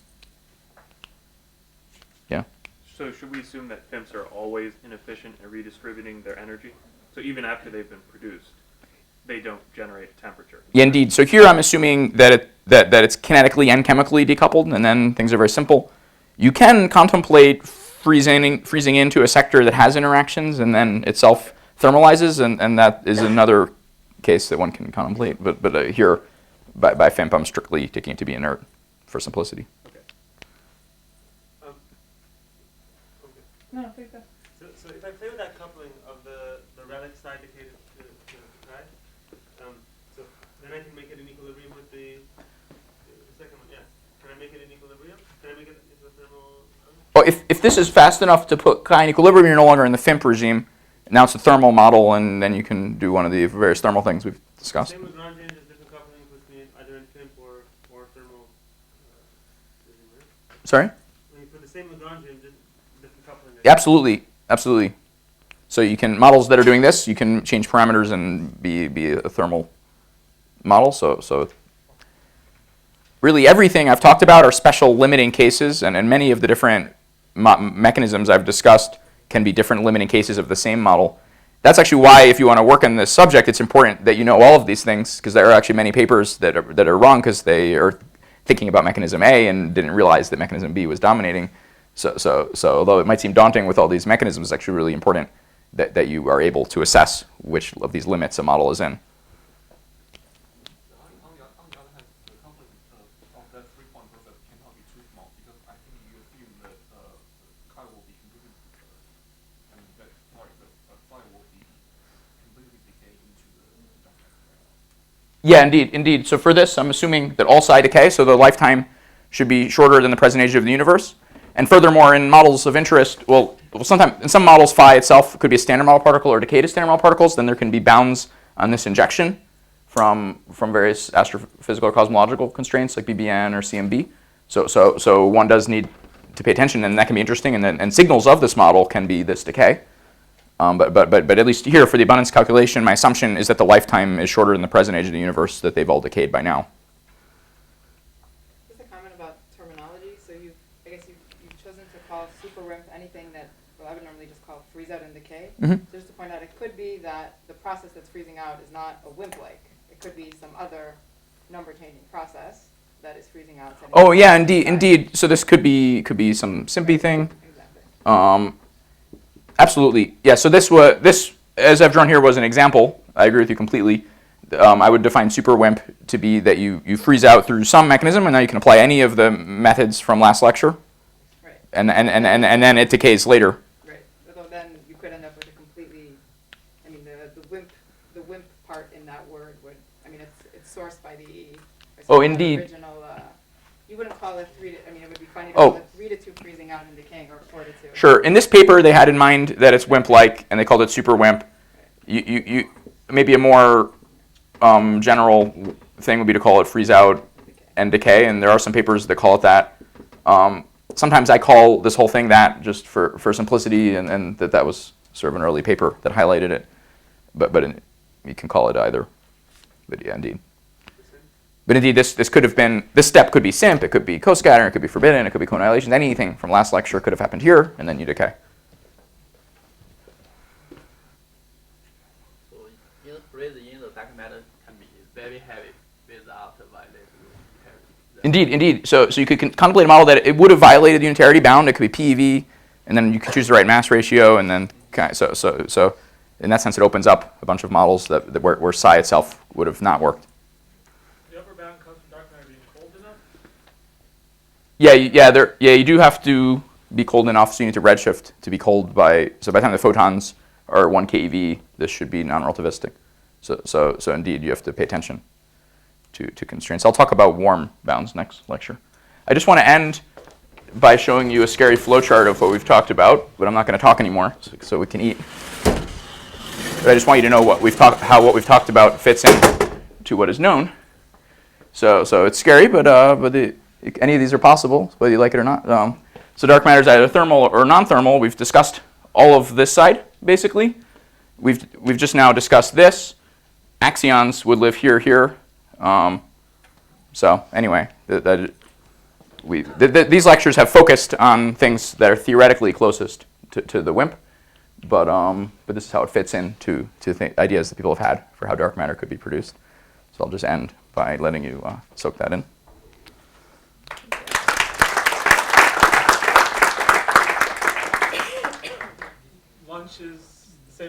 Yeah. So should we assume that FIMPs are always inefficient at redistributing their energy? So even after they've been produced, they don't generate temperature? Yeah, indeed. So here I'm assuming that it's kinetically and chemically decoupled, and then things are very simple. You can contemplate freezing into a sector that has interactions and then itself thermalizes, and that is another case that one can contemplate. But here, by FIMP, I'm strictly taking it to be inert for simplicity. No, take that. So if I play with that coupling of the relic side decay to chi, so then I can make it in equilibrium with the second one. Yeah. Can I make it in equilibrium? Can I make it into a thermal? Well, if this is fast enough to put chi in equilibrium, you're no longer in the FIMP regime. Now it's a thermal model, and then you can do one of the various thermal things we've discussed. Same with non-change, different couplings between either in FIMP or thermal. Sorry? For the same Lagrangian, just different coupling. Absolutely, absolutely. So you can, models that are doing this, you can change parameters and be a thermal model. So really everything I've talked about are special limiting cases, and many of the different mechanisms I've discussed can be different limiting cases of the same model. That's actually why, if you want to work on this subject, it's important that you know all of these things, because there are actually many papers that are wrong because they are thinking about mechanism A and didn't realize that mechanism B was dominating. So although it might seem daunting with all these mechanisms, it's actually really important that you are able to assess which of these limits a model is in. On the other hand, the coupling of that three-point process cannot be too small, because I think you assume that the color will be completely, I mean, that the fire will be completely decayed into the dark matter. Yeah, indeed. So for this, I'm assuming that all psi decay, so the lifetime should be shorter than the present age of the universe. And furthermore, in models of interest, well, sometimes in some models, phi itself could be a standard model particle or decay to standard model particles. Then there can be bounds on this injection from various astrophysical or cosmological constraints like BBN or CMB. So one does need to pay attention, and that can be interesting. And signals of this model can be this decay. But at least here, for the abundance calculation, my assumption is that the lifetime is shorter than the present age of the universe, that they've all decayed by now. Just a comment about terminology. So I guess you've chosen to call super WIMP anything that, well, I would normally just call freeze out and decay. Mm-hmm. So just to point out, it could be that the process that's freezing out is not a WIMP-like. It could be some other number-changing process that is freezing out. Oh yeah, indeed. So this could be some SIMPy thing. Exactly. Absolutely. Yeah. So this, as I've drawn here, was an example. I agree with you completely. I would define super WIMP to be that you freeze out through some mechanism, and now you can apply any of the methods from last lecture. Right. And then it decays later. Right. Although then you could end up with a completely, I mean, the WIMP part in that word would, I mean, it's sourced by the Indeed. Original. You wouldn't call it 3 to, I mean, it would be funny to Oh. call it 3 to 2 freezing out and decaying, or 4 to 2. Sure. In this paper, they had in mind that it's WIMP-like, and they called it super WIMP. You maybe a more general thing would be to call it freeze out and decay, and there are some papers that call it that. Sometimes I call this whole thing that just for simplicity, and that was sort of an early paper that highlighted it. But you can call it either. But yeah, indeed. But indeed, this step could be SIMP, it could be co-scattering, it could be forbidden, it could be co-annihilation. Anything from last lecture could have happened here, and then you decay. So freezing in the dark matter can be very heavy without violating unitarity. Indeed. So you could contemplate a model that it would have violated the unitarity bound. It could be PeV, and then you could choose the right mass ratio, and then so in that sense, it opens up a bunch of models that where psi itself would have not worked. Yeah, you do have to be cold enough, so you need to redshift to be cold by the time the photons are 1 keV, this should be non-relativistic. So indeed, you have to pay attention to constraints. I'll talk about warm bounds next lecture. I just want to end by showing you a scary flowchart of what we've talked about, but I'm not going to talk anymore, so we can eat. But I just want you to know how what we've talked about fits in to what is known. So it's scary, but any of these are possible, whether you like it or not. So dark matter is either thermal or non-thermal. We've discussed all of this side, basically. We've just now discussed this. Axions would live here. So anyway, these lectures have focused on things that are theoretically closest to the WIMP, but this is how it fits into ideas that people have had for how dark matter could be produced. So I'll just end by letting you soak that in. Lunch is